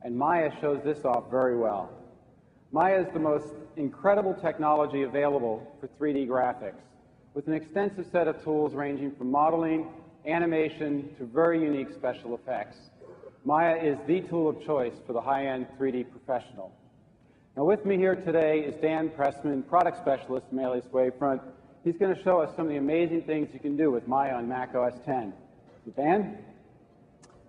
And Maya shows this off very well. Maya is the most incredible technology available for 3D graphics, with an extensive set of tools ranging from modeling, animation, to very unique special effects. Maya is the tool of choice for the high-end 3D professional. Now with me here today is Dan Pressman, product specialist from Alias Wavefront. He's going to show us some of the amazing things you can do with Maya on Mac OS X. Dan?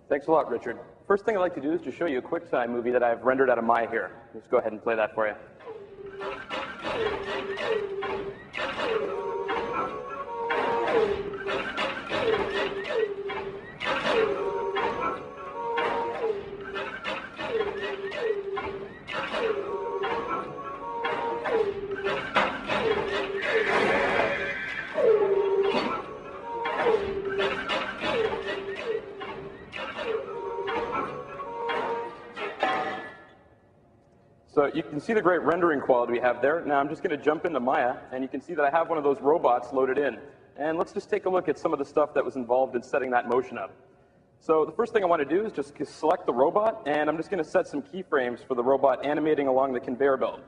Thanks a lot, Richard. First thing I'd like to do is just show you a QuickTime movie that I've rendered out of Maya here. Let's go ahead and play that for you. So you can see the great rendering quality we have there. Now I'm just going to jump into Maya, and you can see that I have one of those robots loaded in. And let's just take a look at some of the stuff that was involved in setting that motion up. So the first thing I want to do is just select the robot, and I'm just going to set some keyframes for the robot animating along the conveyor belt.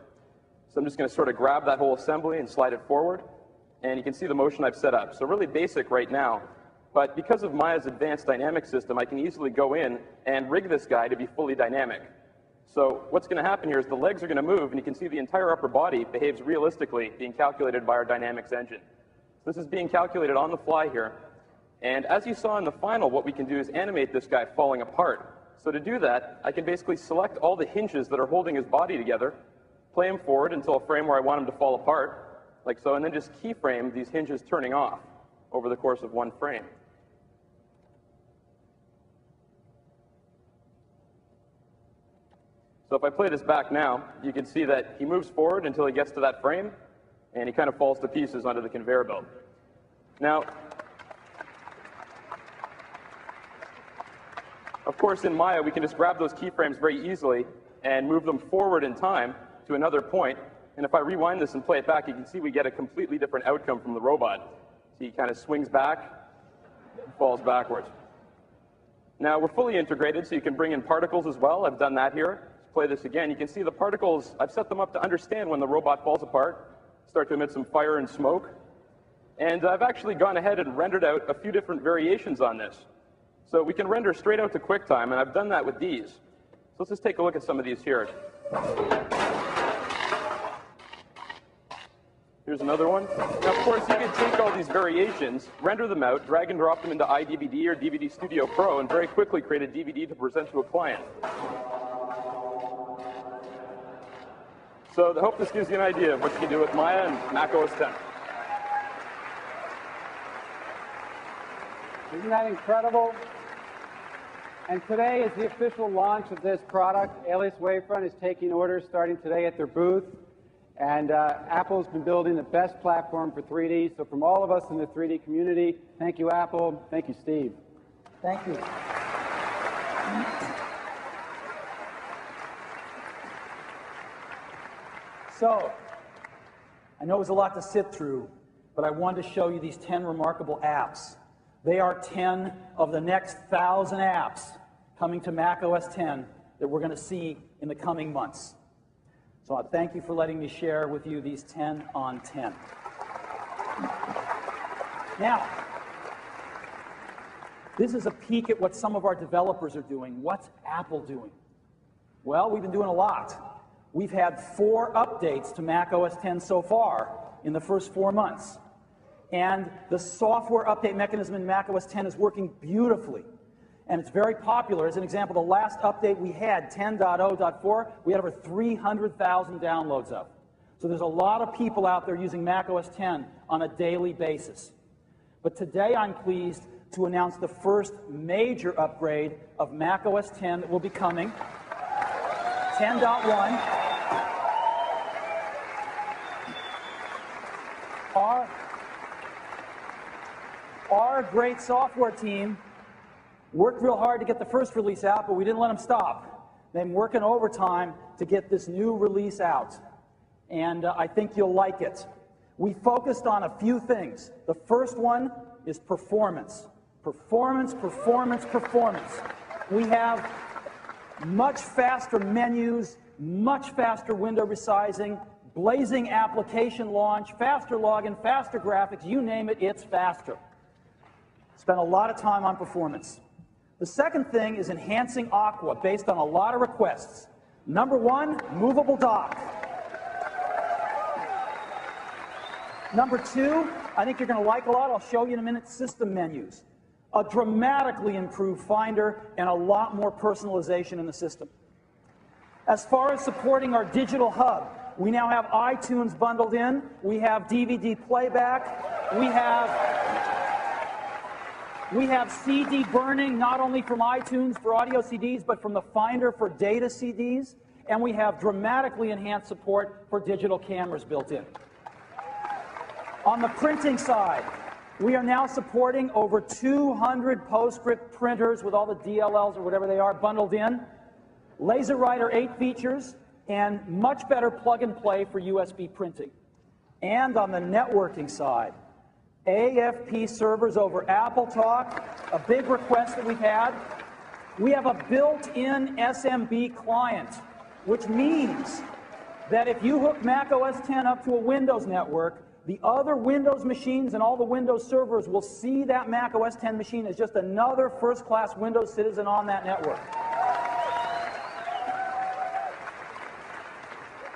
So I'm just going to sort of grab that whole assembly and slide it forward, and you can see the motion I've set up. So really basic right now, but because of Maya's advanced dynamic system, I can easily go in and rig this guy to be fully dynamic. So what's going to happen here is the legs are going to move, and you can see the entire upper body behaves realistically, being calculated by our dynamics engine. So this is being calculated on the fly here. And as you saw in the final, what we can do is animate this guy falling apart. So to do that, I can basically select all the hinges that are holding his body together, play him forward until a frame where I want him to fall apart, like so, and then just keyframe these hinges turning off over the course of one frame. So if I play this back now, you can see that he moves forward until he gets to that frame, and he kind of falls to pieces under the conveyor belt. Now, of course, in Maya, we can just grab those keyframes very easily and move them forward in time to another point. And if I rewind this and play it back, you can see we get a completely different outcome from the robot. So he kind of swings back, falls backwards. Now, we're fully integrated, so you can bring in particles as well. I've done that here. Play this again. You can see the particles, I've set them up to understand when the robot falls apart, start to emit some fire and smoke. And I've actually gone ahead and rendered out a few different variations on this. So we can render straight out to QuickTime, and I've done that with these. So let's just take a look at some of these here. Here's another one. Now, of course, you can take all these variations, render them out, drag and drop them into iDVD or DVD Studio Pro, and very quickly create a DVD to present to a client. So I hope this gives you an idea of what you can do with Maya and Mac OS X. Isn't that incredible? And today is the official launch of this product. Alias Wavefront is taking orders starting today at their booth. And Apple's been building the best platform for 3D. So from all of us in the 3D community, thank you, Apple. Thank you, Steve. Thank you. So, I know it was a lot to sit through, but I wanted to show you these 10 remarkable apps. They are 10 of the next 1,000 apps coming to Mac OS X that we're going to see in the coming months. So I thank you for letting me share with you these 10 on 10. Now, this is a peek at what some of our developers are doing. What's Apple doing? Well, we've been doing a lot. We've had 4 updates to Mac OS X so far in the first 4 months. And the software update mechanism in Mac OS X is working beautifully. And it's very popular. As an example, the last update we had, 10.0.4, we had over 300,000 downloads of. So there's a lot of people out there using Mac OS X on a daily basis. But today I'm pleased to announce the first major upgrade of Mac OS X that will be coming, 10.1. Our great software team worked real hard to get the first release out, but we didn't let them stop. They've been working overtime to get this new release out, and I think you'll like it. We focused on a few things. The first one is performance. Performance, performance, performance. We have much faster menus, much faster window resizing, blazing application launch, faster login, faster graphics, you name it, it's faster. Spent a lot of time on performance. The second thing is enhancing Aqua based on a lot of requests. Number one, movable dock. Number two, I think you're going to like a lot, I'll show you in a minute, system menus. A dramatically improved Finder and a lot more personalization in the system. As far as supporting our digital hub, we now have iTunes bundled in, we have DVD playback, we have CD burning, not only from iTunes for audio CDs, but from the Finder for data CDs, and we have dramatically enhanced support for digital cameras built in. On the printing side, we are now supporting over 200 PostScript printers with all the DLLs or whatever they are bundled in, LaserWriter 8 features, and much better plug-and-play for USB printing. And on the networking side, AFP servers over AppleTalk, a big request that we've had. We have a built-in SMB client, which means that if you hook Mac OS X up to a Windows network, the other Windows machines and all the Windows servers will see that Mac OS X machine as just another first-class Windows citizen on that network.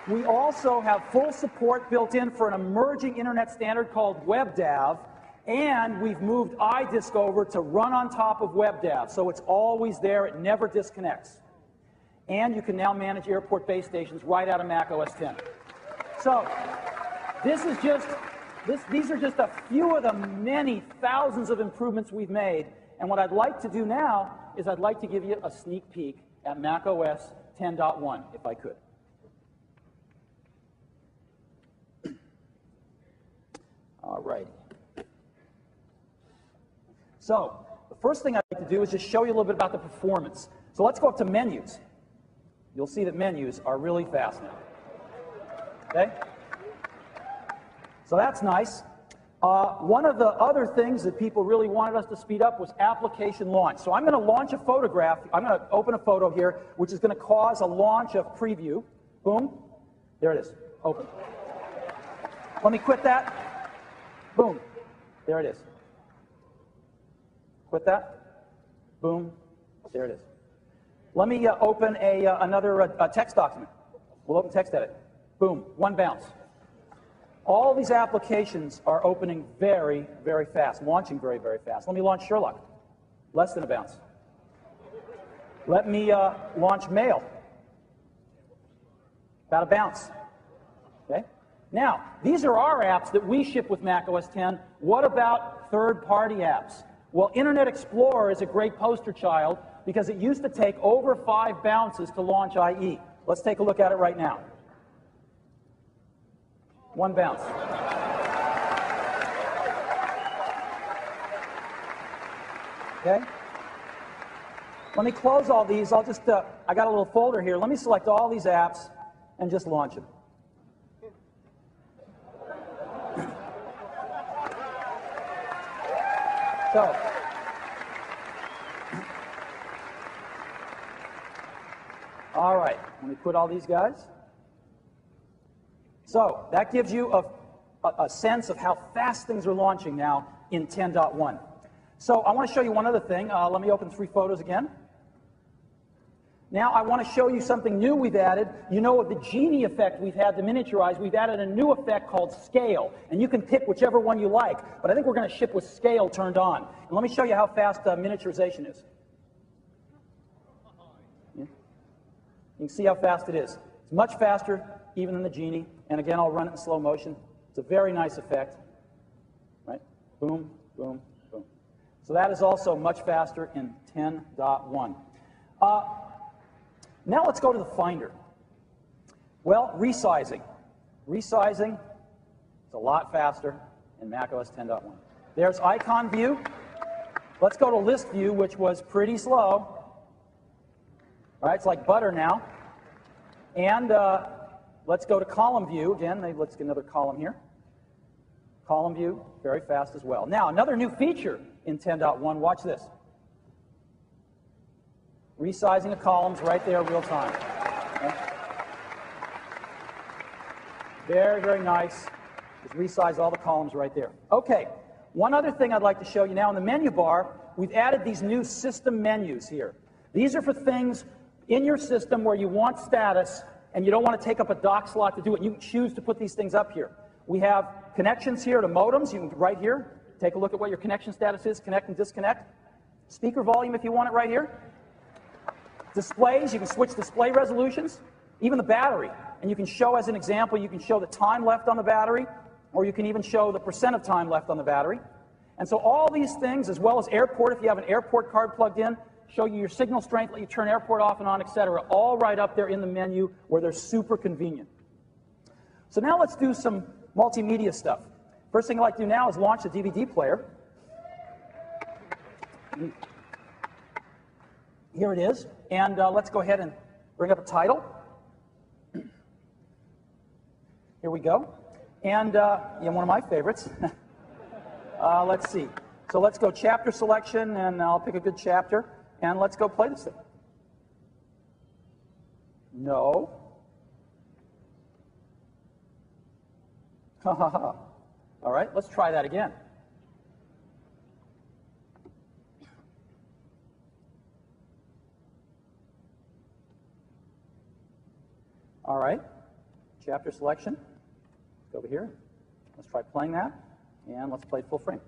We also have full support built in for an emerging internet standard called WebDAV, and we've moved iDisk over to run on top of WebDAV, so it's always there, it never disconnects. And you can now manage airport base stations right out of Mac OS X. So, these are just a few of the many thousands of improvements we've made, and what I'd like to do now is I'd like to give you a sneak peek at Mac OS 10.1, if I could. All right. So, the first thing I'd like to do is just show you a little bit about the performance. So let's go up to menus. You'll see that menus are really fast now. Okay? So that's nice. One of the other things that people really wanted us to speed up was application launch. So I'm going to launch a photograph. I'm going to open a photo here, which is going to cause a launch of preview. Boom. There it is. Open. Let me quit that. Boom. There it is. Quit that. Boom. There it is. Let me open another text document. We'll open text edit. Boom. One bounce. All these applications are opening very, very fast, launching very, very fast. Let me launch Sherlock. Less than a bounce. Let me launch Mail. About a bounce. Okay? Now, these are our apps that we ship with Mac OS X. What about third-party apps? Well, Internet Explorer is a great poster child because it used to take over 5 bounces to launch IE. Let's take a look at it right now. 1 bounce. Okay? Let me close all these. I'll just, I got a little folder here. Let me select all these apps and just launch them. So, all right, let me put all these guys. So, that gives you a sense of how fast things are launching now in 10.1. So, I want to show you one other thing. Let me open 3 photos again. Now, I want to show you something new we've added. You know, with the Genie effect we've had to miniaturize, we've added a new effect called Scale. And you can pick whichever one you like, but I think we're going to ship with Scale turned on. And let me show you how fast miniaturization is. Yeah. You can see how fast it is. It's much faster even than the Genie. And again, I'll run it in slow motion. It's a very nice effect. Right? Boom, boom, boom. So that is also much faster in 10.1. Now let's go to the Finder. Well, resizing. Resizing, It's a lot faster in macOS 10.1. There's icon view. Let's go to list view, which was pretty slow. All right, it's like butter now. And let's go to column view. Again, let's get another column here. Column view, very fast as well. Now, another new feature in 10.1, watch this. Resizing of columns right there, real time. Okay. Very, very nice. Just resize all the columns right there. Okay, one other thing I'd like to show you now in the menu bar, we've added these new system menus here. These are for things in your system where you want status and you don't want to take up a dock slot to do it. You can choose to put these things up here. We have connections here to modems. You can right here take a look at what your connection status is, connect and disconnect. Speaker volume if you want it right here. Displays, you can switch display resolutions, even the battery. And you can show, as an example, you can show the time left on the battery, or you can even show the % of time left on the battery. And so all these things, as well as airport, if you have an airport card plugged in, show you your signal strength, let you turn airport off and on, etc., all right up there in the menu where they're super convenient. So now let's do some multimedia stuff. First thing I'd like to do now is launch the DVD player. Here it is. And let's go ahead and bring up a title. Here we go. And one of my favorites. Let's see. So let's go chapter selection, and I'll pick a good chapter. And let's go play this thing. No. Ha ha ha. All right, let's try that again. All right, chapter selection. Let's go over here. Let's try playing that, and let's play full frame.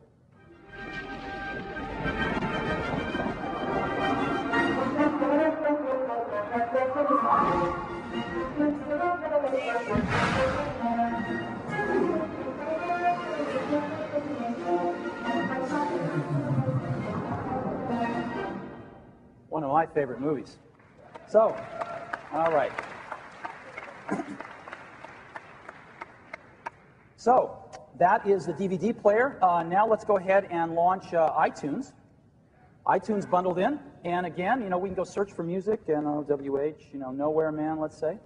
One of my favorite movies. So, all right. So, that is the DVD player. Now let's go ahead and launch iTunes. iTunes bundled in. And again, we can go search for music and WH, Nowhere Man, let's say.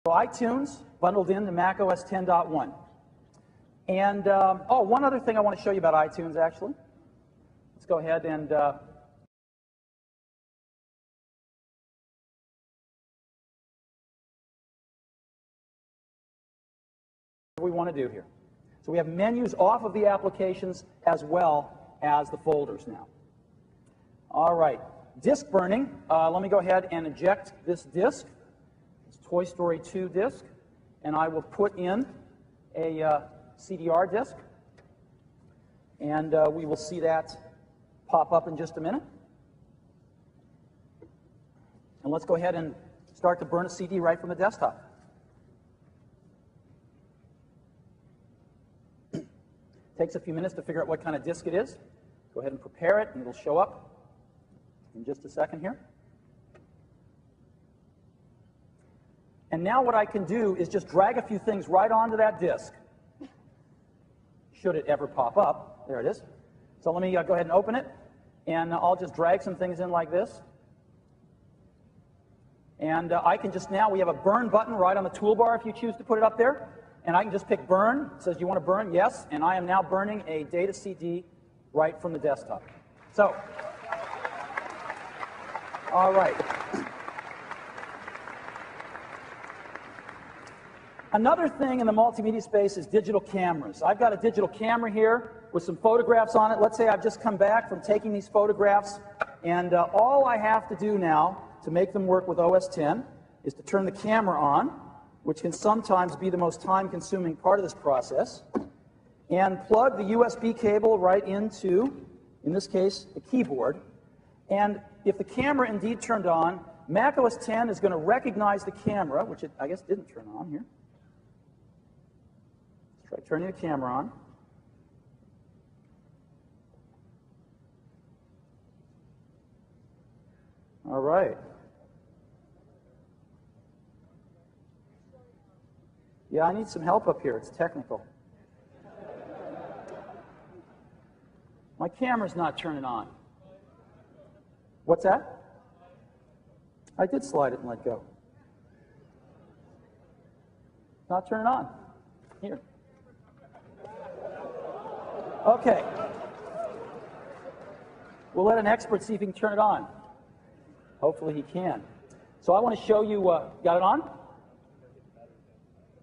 So iTunes bundled into macOS 10.1. And, one other thing I want to show you about iTunes, actually. Let's go ahead and what we want to do here. So we have menus off of the applications as well as the folders now. All right, disk burning. Let me go ahead and eject this disk. It's Toy Story 2 disk, and I will put in a CDR disk, and we will see that pop up in just a minute. And let's go ahead and start to burn a CD right from the desktop. Takes a few minutes to figure out what kind of disk it is. Go ahead and prepare it, and it'll show up in just a second here. And now what I can do is just drag a few things right onto that disk, should it ever pop up. There it is. So let me go ahead and open it, and I'll just drag some things in like this. And I can just now, we have a burn button right on the toolbar if you choose to put it up there. And I can just pick burn. It says, do you want to burn? Yes. And I am now burning a data CD right from the desktop. So, all right. Another thing in the multimedia space is digital cameras. I've got a digital camera here with some photographs on it. Let's say I've just come back from taking these photographs, and all I have to do now to make them work with OS X is to turn the camera on, which can sometimes be the most time-consuming part of this process, and plug the USB cable right into, in this case, the keyboard. And if the camera indeed turned on, macOS X is going to recognize the camera, which it, I guess, didn't turn on here. Try turning the camera on. All right. Yeah, I need some help up here. It's technical. My camera's not turning on. What's that? I did slide it and let go. Not turning on. Here. Okay. We'll let an expert see if he can turn it on. Hopefully he can. So I want to show you, got it on?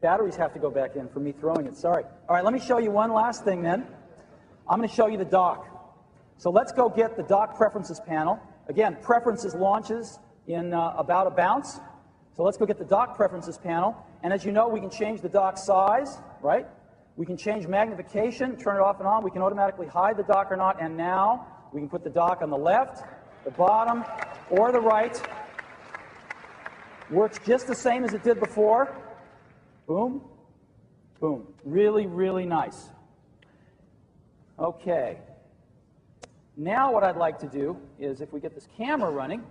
Batteries have to go back in for me throwing it, sorry. All right, let me show you one last thing then. I'm going to show you the dock. So let's go get the dock preferences panel. Again, preferences launches in about a bounce. So let's go get the dock preferences panel. And as you know, we can change the dock size, right? We can change magnification, turn it off and on. We can automatically hide the dock or not. And now we can put the dock on the left, the bottom, or the right. Works just the same as it did before. Boom, boom. Really, really nice. Okay. Now what I'd like to do is, if we get this camera running,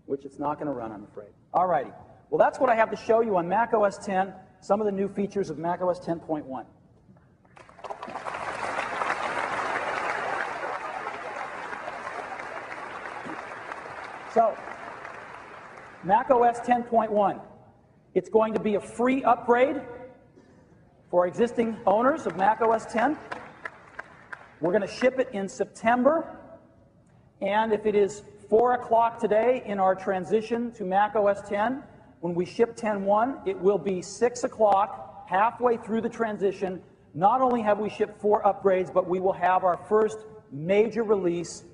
which it's not going to run, I'm afraid. All righty. Well, that's what I have to show you on Mac OS X, some of the new features of Mac OS 10.1. So, Mac OS 10.1. It's going to be a free upgrade for existing owners of Mac OS X. We're going to ship it in September, and if it is 4 o'clock today in our transition to Mac OS X, when we ship 10.1, it will be 6 o'clock, halfway through the transition. Not only have we shipped 4 upgrades, but we will have our first major release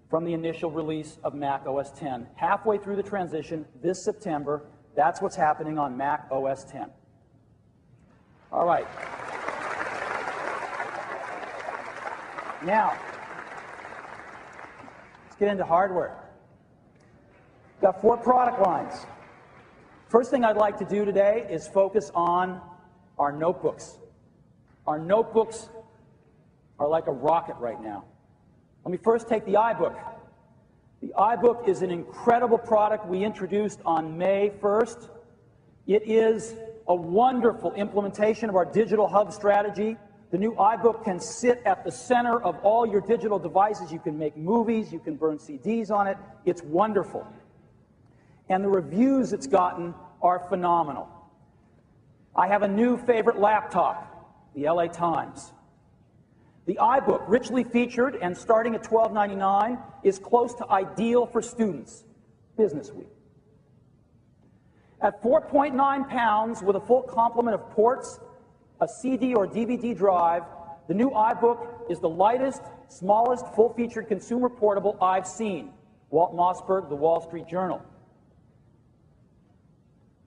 from the initial release of Mac OS X. Halfway through the transition this September, that's what's happening on Mac OS X. All right. Now, let's get into hardware. Got 4 product lines. First thing I'd like to do today is focus on our notebooks. Our notebooks are like a rocket right now. Let me first take the iBook. The iBook is an incredible product we introduced on May 1st. It is a wonderful implementation of our digital hub strategy. The new iBook can sit at the center of all your digital devices. You can make movies, you can burn CDs on it. It's wonderful. And the reviews it's gotten are phenomenal. I have a new favorite laptop, the LA Times. The iBook, richly featured and starting at $12.99, is close to ideal for students. Business Week. At 4.9 pounds with a full complement of ports, a CD or DVD drive, the new iBook is the lightest, smallest, full-featured consumer portable I've seen. Walt Mossberg, The Wall Street Journal.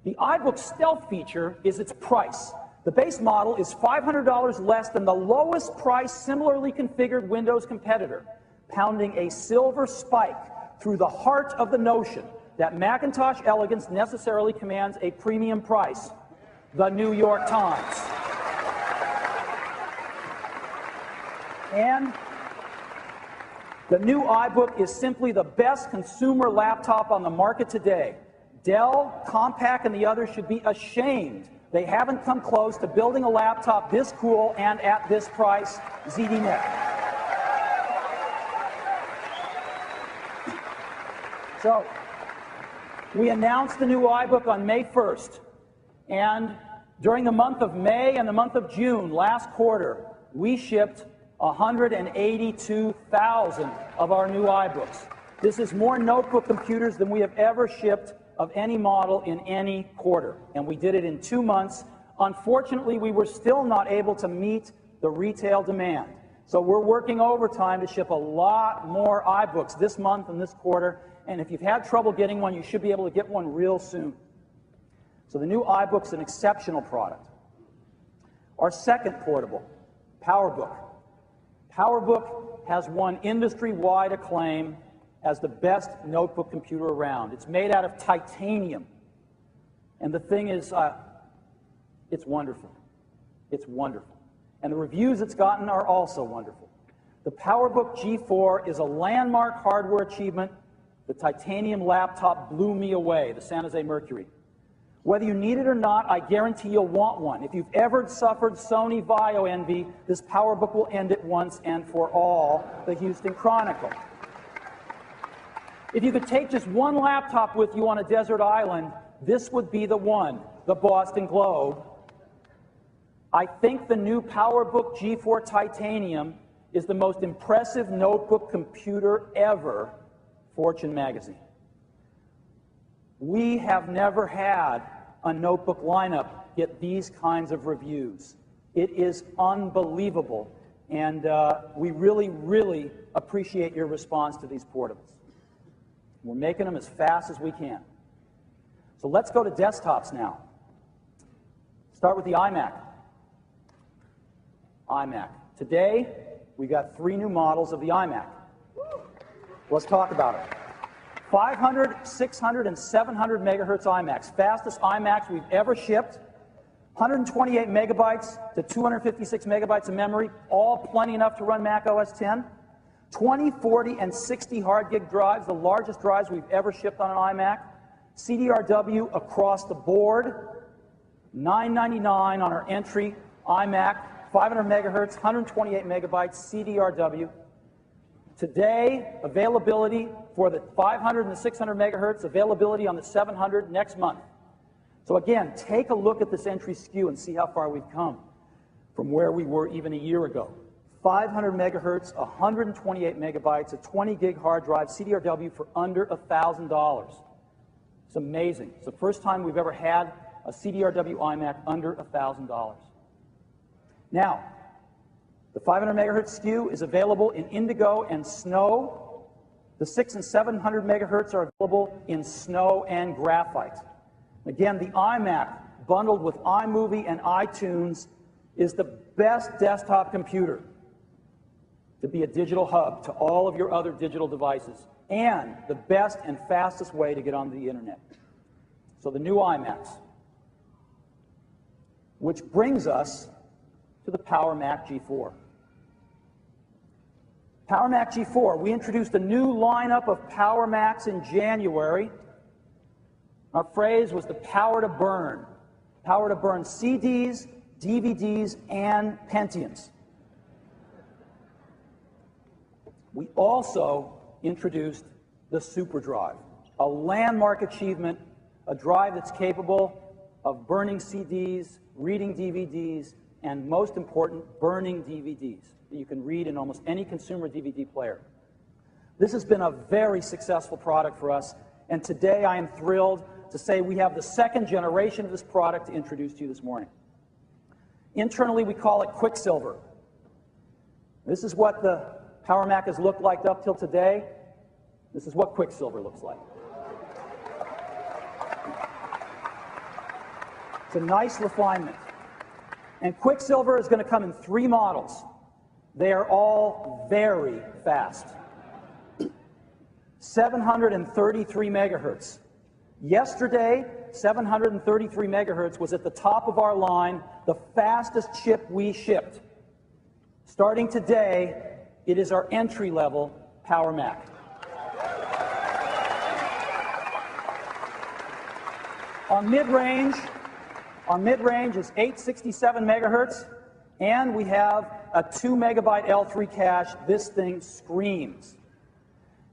The iBook's stealth feature is its price. The base model is $500 less than the lowest price similarly configured Windows competitor, pounding a silver spike through the heart of the notion that Macintosh elegance necessarily commands a premium price. The New York Times. And the new iBook is simply the best consumer laptop on the market today. Dell, Compaq, and the others should be ashamed they haven't come close to building a laptop this cool and at this price. ZDNet. So, we announced the new iBook on May 1st, and during the month of May and the month of June, last quarter, we shipped 182,000 of our new iBooks. This is more notebook computers than we have ever shipped of any model in any quarter, and we did it in 2 months. Unfortunately, we were still not able to meet the retail demand. So we're working overtime to ship a lot more iBooks this month and this quarter, and if you've had trouble getting one, you should be able to get one real soon. So the new iBook's an exceptional product. Our second portable, PowerBook. PowerBook has won industry-wide acclaim as the best notebook computer around. It's made out of titanium. And the thing is, it's wonderful. It's wonderful. And the reviews it's gotten are also wonderful. The PowerBook G4 is a landmark hardware achievement. The titanium laptop blew me away, the San Jose Mercury. Whether you need it or not, I guarantee you'll want one. If you've ever suffered Sony Vaio envy, this PowerBook will end it once and for all, the Houston Chronicle. If you could take just one laptop with you on a desert island, this would be the one, the Boston Globe. I think the new PowerBook G4 Titanium is the most impressive notebook computer ever, Fortune magazine. We have never had a notebook lineup get these kinds of reviews. It is unbelievable, and we really, really appreciate your response to these portables. We're making them as fast as we can. So let's go to desktops now. Start with the iMac. iMac. Today, we got 3 new models of the iMac. Let's talk about it. 500, 600, and 700 megahertz iMacs. Fastest iMacs we've ever shipped. 128 megabytes to 256 megabytes of memory, all plenty enough to run Mac OS X. 20, 40, and 60 hard gig drives, the largest drives we've ever shipped on an iMac. CDRW across the board. $999 on our entry iMac. 500 megahertz, 128 megabytes, CDRW. Today, availability for the 500 and the 600 megahertz, availability on the 700 next month. So again, take a look at this entry SKU and see how far we've come from where we were even a year ago. 500 megahertz, 128 megabytes, a 20 gig hard drive, CDRW for under $1,000. It's amazing. It's the first time we've ever had a CDRW iMac under $1,000. Now, the 500 megahertz SKU is available in Indigo and Snow. The 600 and 700 megahertz are available in Snow and Graphite. Again, the iMac bundled with iMovie and iTunes is the best desktop computer to be a digital hub to all of your other digital devices, and the best and fastest way to get onto the internet. So the new iMacs, which brings us to the Power Mac G4. Power Mac G4, we introduced a new lineup of Power Macs in January. Our phrase was the power to burn. Power to burn CDs, DVDs, and Pentiums. We also introduced the SuperDrive, a landmark achievement, a drive that's capable of burning CDs, reading DVDs, and most important, burning DVDs that you can read in almost any consumer DVD player. This has been a very successful product for us, and today I am thrilled to say we have the second generation of this product to introduce to you this morning. Internally, we call it Quicksilver. This is what the Power Mac has looked like up till today. This is what Quicksilver looks like. It's a nice refinement. And Quicksilver is going to come in 3 models. They are all very fast. 733 megahertz. Yesterday, 733 megahertz was at the top of our line, the fastest chip we shipped. Starting today, it is our entry-level Power Mac. Our mid-range is 867 megahertz, and we have a 2 megabyte L3 cache. This thing screams.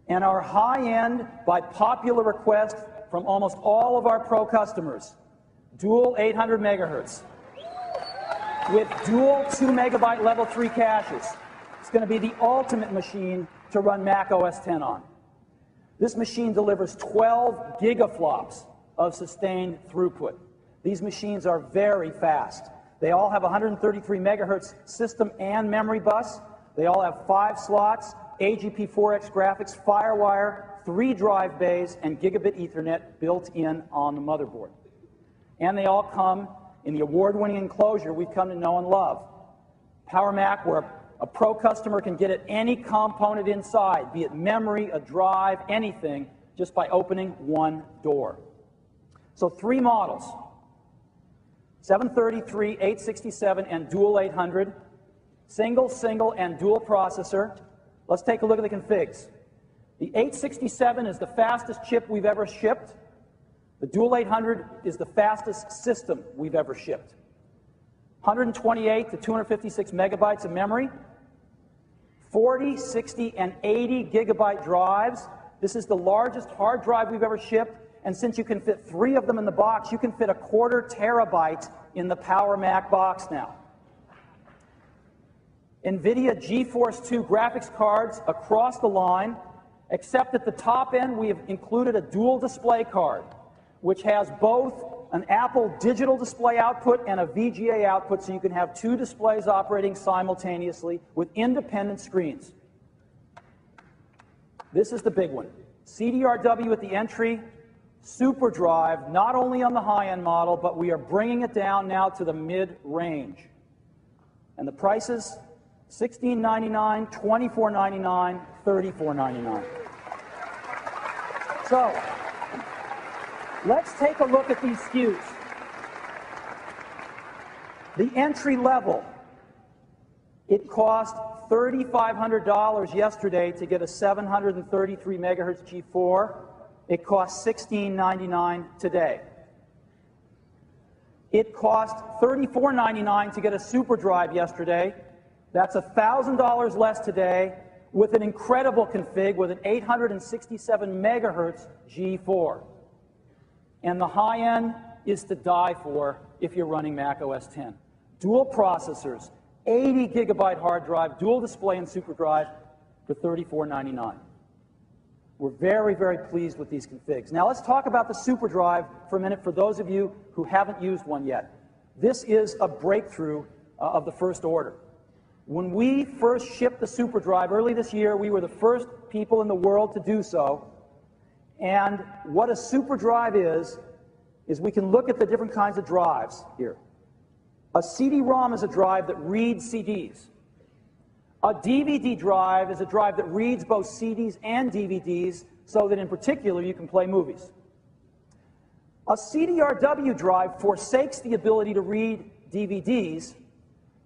And our high-end, by popular request from almost all of our pro customers, dual 800 megahertz with dual 2 megabyte level 3 caches. It's going to be the ultimate machine to run Mac OS X on. This machine delivers 12 gigaflops of sustained throughput. These machines are very fast. They all have 133 megahertz system and memory bus. They all have 5 slots, AGP4X graphics, FireWire, 3 drive bays, and gigabit Ethernet built in on the motherboard. And they all come in the award-winning enclosure we've come to know and love. Power Mac, where a pro customer can get at any component inside, be it memory, a drive, anything, just by opening one door. So 3 models. 733, 867, and dual 800. Single, and dual processor. Let's take a look at the configs. The 867 is the fastest chip we've ever shipped. The dual 800 is the fastest system we've ever shipped. 128 to 256 megabytes of memory. 40, 60, and 80 gigabyte drives. This is the largest hard drive we've ever shipped, and since you can fit 3 of them in the box, you can fit 1/4 terabyte in the Power Mac box now. NVIDIA GeForce 2 graphics cards across the line, except at the top end we have included a dual display card, which has both an Apple digital display output and a VGA output, so you can have 2 displays operating simultaneously with independent screens. This is the big one. CDRW at the entry, SuperDrive, not only on the high-end model, but we are bringing it down now to the mid-range. And the prices, $16.99, $24.99, $34.99. So, let's take a look at these SKUs. The entry level, it cost $3,500 yesterday to get a 733 megahertz G4. It costs $16.99 today. It cost $34.99 to get a SuperDrive yesterday. That's $1,000 less today with an incredible config with an 867 megahertz G4. And the high end is to die for if you're running Mac OS X. Dual processors, 80 gigabyte hard drive, dual display and SuperDrive for $34.99. We're very, very pleased with these configs. Now let's talk about the SuperDrive for a minute for those of you who haven't used one yet. This is a breakthrough of the first order. When we first shipped the SuperDrive early this year, we were the first people in the world to do so. And what a SuperDrive is we can look at the different kinds of drives here. A CD-ROM is a drive that reads CDs. A DVD drive is a drive that reads both CDs and DVDs so that in particular you can play movies. A CDRW drive forsakes the ability to read DVDs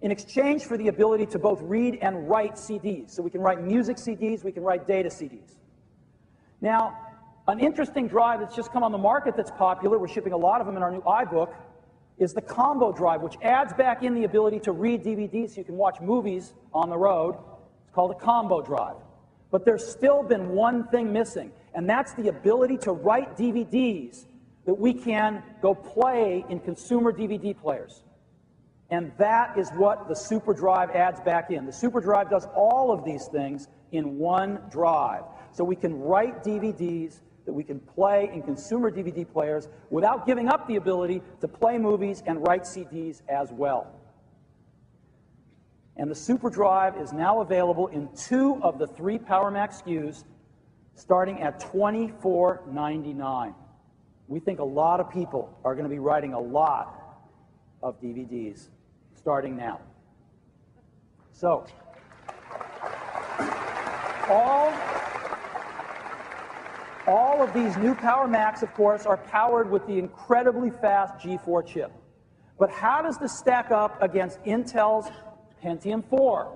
in exchange for the ability to both read and write CDs. So we can write music CDs, we can write data CDs. Now, an interesting drive that's just come on the market that's popular, we're shipping a lot of them in our new iBook, is the combo drive, which adds back in the ability to read DVDs so you can watch movies on the road. It's called a combo drive. But there's still been one thing missing, and that's the ability to write DVDs that we can go play in consumer DVD players. And that is what the SuperDrive adds back in. The SuperDrive does all of these things in one drive. So we can write DVDs that we can play in consumer DVD players without giving up the ability to play movies and write CDs as well. And the SuperDrive is now available in 2 of the 3 Power Mac SKUs, starting at $24.99. We think a lot of people are going to be writing a lot of DVDs starting now. So, all of these new Power Macs, of course, are powered with the incredibly fast G4 chip. But how does this stack up against Intel's Pentium 4?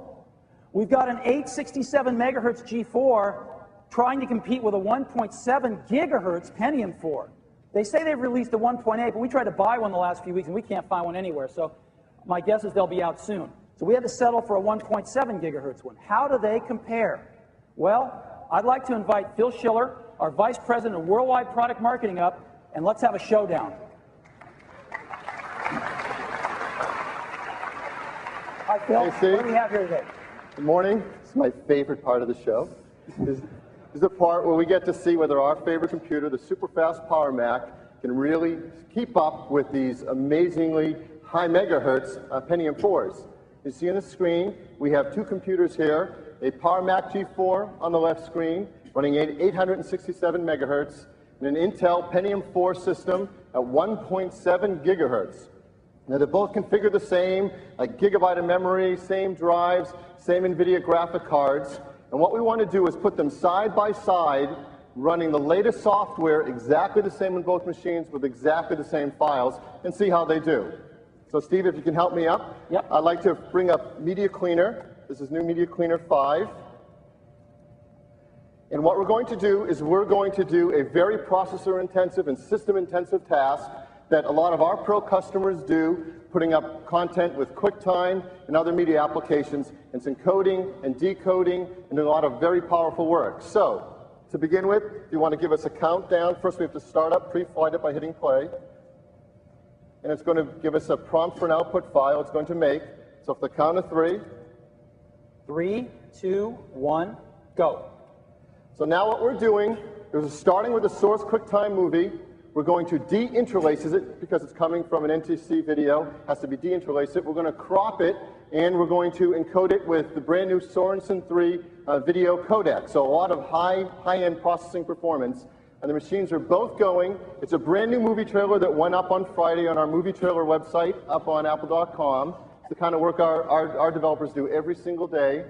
We've got an 867 megahertz G4 trying to compete with a 1.7 gigahertz Pentium 4. They say they've released a 1.8, but we tried to buy one the last few weeks, and we can't find one anywhere. So my guess is they'll be out soon. So we had to settle for a 1.7 gigahertz one. How do they compare? Well, I'd like to invite Phil Schiller, our Vice President of Worldwide Product Marketing, up, and let's have a showdown. Hi, Phil. Hey, Steve. What do we have here today? Good morning. This is my favorite part of the show. This is the part where we get to see whether our favorite computer, the super fast Power Mac, can really keep up with these amazingly high megahertz Pentium 4s. You see on the screen, we have 2 computers here, a Power Mac G4 on the left screen, running at 867 megahertz, and an Intel Pentium 4 system at 1.7 gigahertz. Now they're both configured the same, like gigabyte of memory, same drives, same NVIDIA graphic cards. And what we want to do is put them side by side, running the latest software exactly the same on both machines with exactly the same files, and see how they do. So Steve, if you can help me up. Yep. I'd like to bring up Media Cleaner. This is new Media Cleaner 5. And what we're going to do is we're going to do a very processor-intensive and system-intensive task that a lot of our pro customers do, putting up content with QuickTime and other media applications. It's encoding and decoding and doing a lot of very powerful work. So, to begin with, if you want to give us a countdown, first we have to start up pre-flight it by hitting play. And it's going to give us a prompt for an output file it's going to make. So if the count of 3. 3, 2, 1, go. So now what we're doing is starting with the source QuickTime movie. We're going to deinterlace it because it's coming from an NTC video. Has to be deinterlaced it. We're going to crop it, and we're going to encode it with the brand new Sorensen 3 video codec. So a lot of high-end processing performance. And the machines are both going. It's a brand new movie trailer that went up on Friday on our movie trailer website, up on apple.com. It's the kind of work our developers do every single day.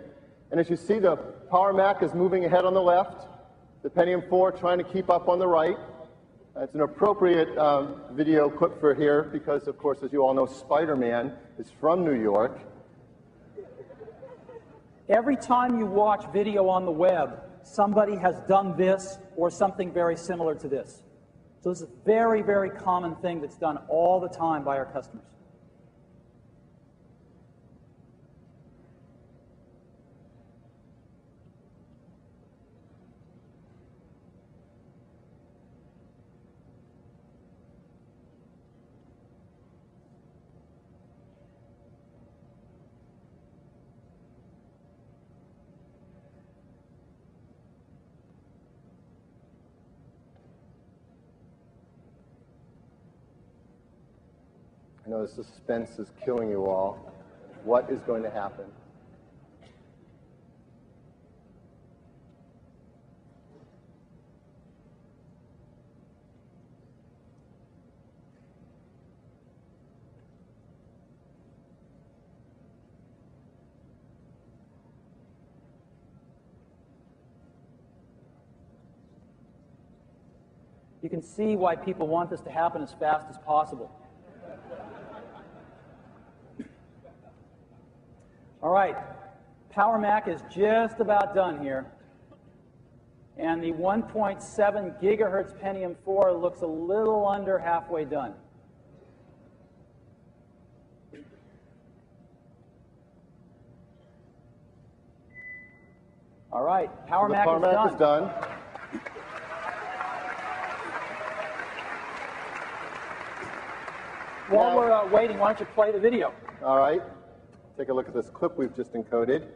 And as you see, the Power Mac is moving ahead on the left, the Pentium 4 trying to keep up on the right. It's an appropriate video clip for here because, of course, as you all know, Spider-Man is from New York. Every time you watch video on the web, somebody has done this or something very similar to this. So this is a very, very common thing that's done all the time by our customers. I know the suspense is killing you all. What is going to happen? You can see why people want this to happen as fast as possible. All right, Power Mac is just about done here. And the 1.7 gigahertz Pentium 4 looks a little under halfway done. All right, Power Mac is done. While we're waiting, why don't you play the video? All right. Take a look at this clip we've just encoded.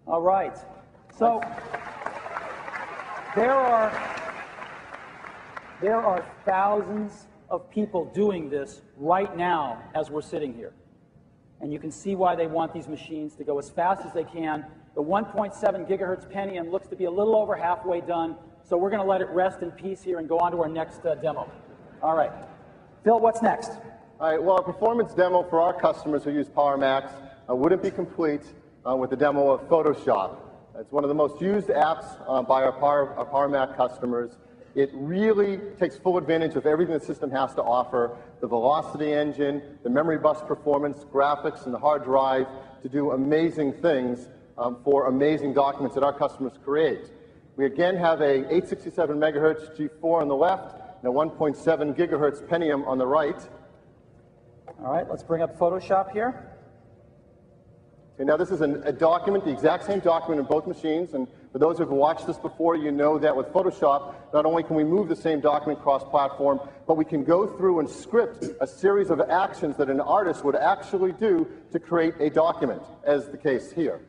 All right. So there are thousands of people doing this right now as we're sitting here. And you can see why they want these machines to go as fast as they can. The 1.7 gigahertz Pentium looks to be a little over halfway done, so we're going to let it rest in peace here and go on to our next demo. All right. Phil, what's next? All right, well, a performance demo for our customers who use Power Macs wouldn't be complete with a demo of Photoshop. It's one of the most used apps by our Power Mac customers. It really takes full advantage of everything the system has to offer, the velocity engine, the memory bus performance, graphics, and the hard drive to do amazing things for amazing documents that our customers create. We again have a 867 megahertz G4 on the left and a 1.7 gigahertz Pentium on the right. All right, let's bring up Photoshop here. Okay, now this is a document, the exact same document in both machines, and for those who have watched this before, you know that with Photoshop, not only can we move the same document cross-platform, but we can go through and script a series of actions that an artist would actually do to create a document, as the case here.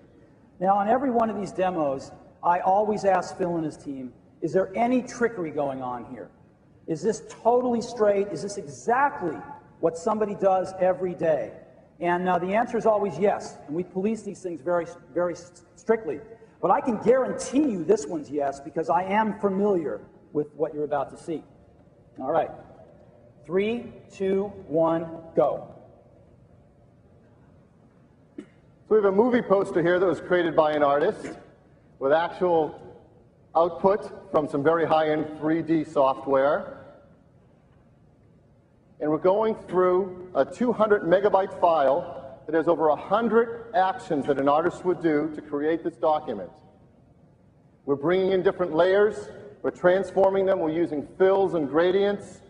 Now, on every one of these demos, I always ask Phil and his team, is there any trickery going on here? Is this totally straight? Is this exactly what somebody does every day? And the answer is always yes, and we police these things very, very strictly. But I can guarantee you this one's yes, because I am familiar with what you're about to see. All right. 3, 2, 1, go. So we have a movie poster here that was created by an artist with actual output from some very high-end 3D software. And we're going through a 200 megabyte file that has over 100 actions that an artist would do to create this document. We're bringing in different layers. We're transforming them. We're using fills and gradients,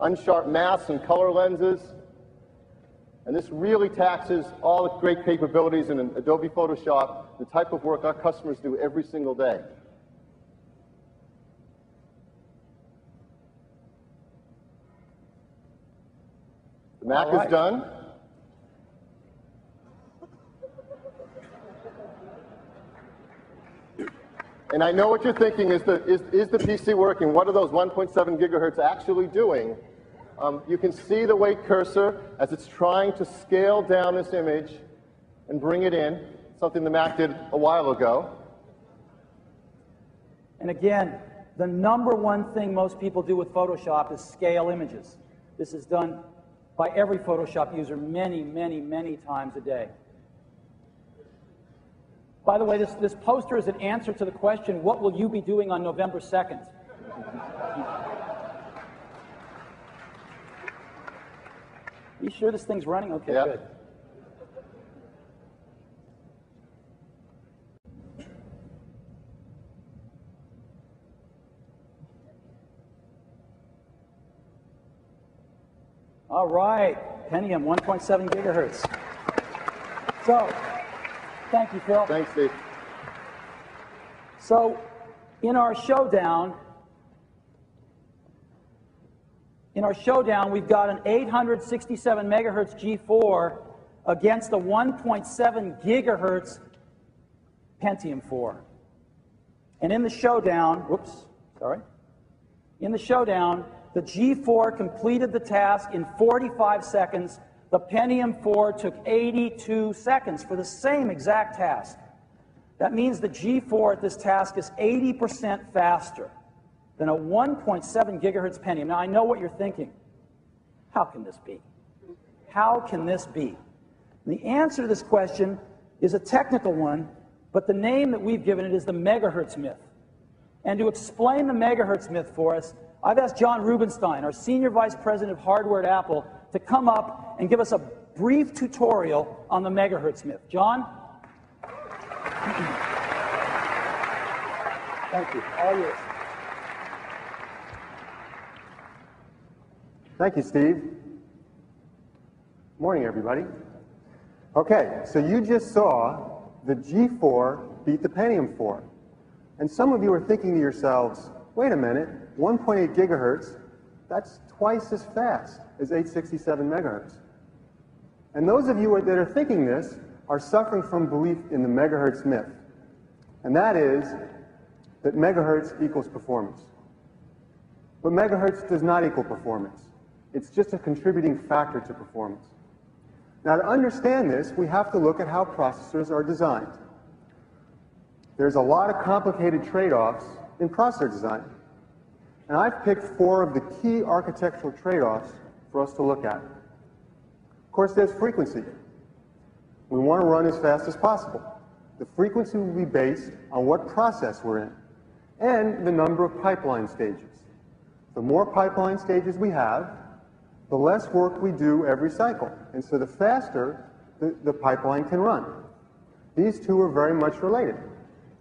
unsharp masks and color lenses. And this really taxes all the great capabilities in Adobe Photoshop, the type of work our customers do every single day. The Mac is done. And I know what you're thinking, is the PC working? What are those 1.7 gigahertz actually doing? You can see the weight cursor as it's trying to scale down this image and bring it in, something the Mac did a while ago. And again, the number one thing most people do with Photoshop is scale images. This is done by every Photoshop user many, many, many times a day. By the way, this poster is an answer to the question, what will you be doing on November 2nd? You sure this thing's running? Okay, yep. Good. All right, Pentium, 1.7 gigahertz. So, thank you, Phil. Thanks, Steve. So, in our showdown, we've got an 867 megahertz G4 against a 1.7 gigahertz Pentium 4. And in the showdown, in the showdown, the G4 completed the task in 45 seconds. The Pentium 4 took 82 seconds for the same exact task. That means the G4 at this task is 80% faster than a 1.7 gigahertz Pentium. Now, I know what you're thinking. How can this be? How can this be? And the answer to this question is a technical one, but the name that we've given it is the megahertz myth. And to explain the megahertz myth for us, I've asked John Rubinstein, our Senior Vice President of Hardware at Apple, to come up and give us a brief tutorial on the megahertz myth. John? Thank you. All yours. Thank you, Steve. Morning, everybody. Okay, so you just saw the G4 beat the Pentium 4. And some of you are thinking to yourselves, wait a minute, 1.8 gigahertz, that's twice as fast as 867 megahertz. And those of you that are thinking this are suffering from belief in the megahertz myth. And that is that megahertz equals performance. But megahertz does not equal performance. It's just a contributing factor to performance. Now, to understand this, we have to look at how processors are designed. There's a lot of complicated trade-offs in processor design. And I've picked 4 of the key architectural trade-offs for us to look at. Of course, there's frequency. We want to run as fast as possible. The frequency will be based on what process we're in and the number of pipeline stages. The more pipeline stages we have, the less work we do every cycle. And so the faster the pipeline can run. These two are very much related.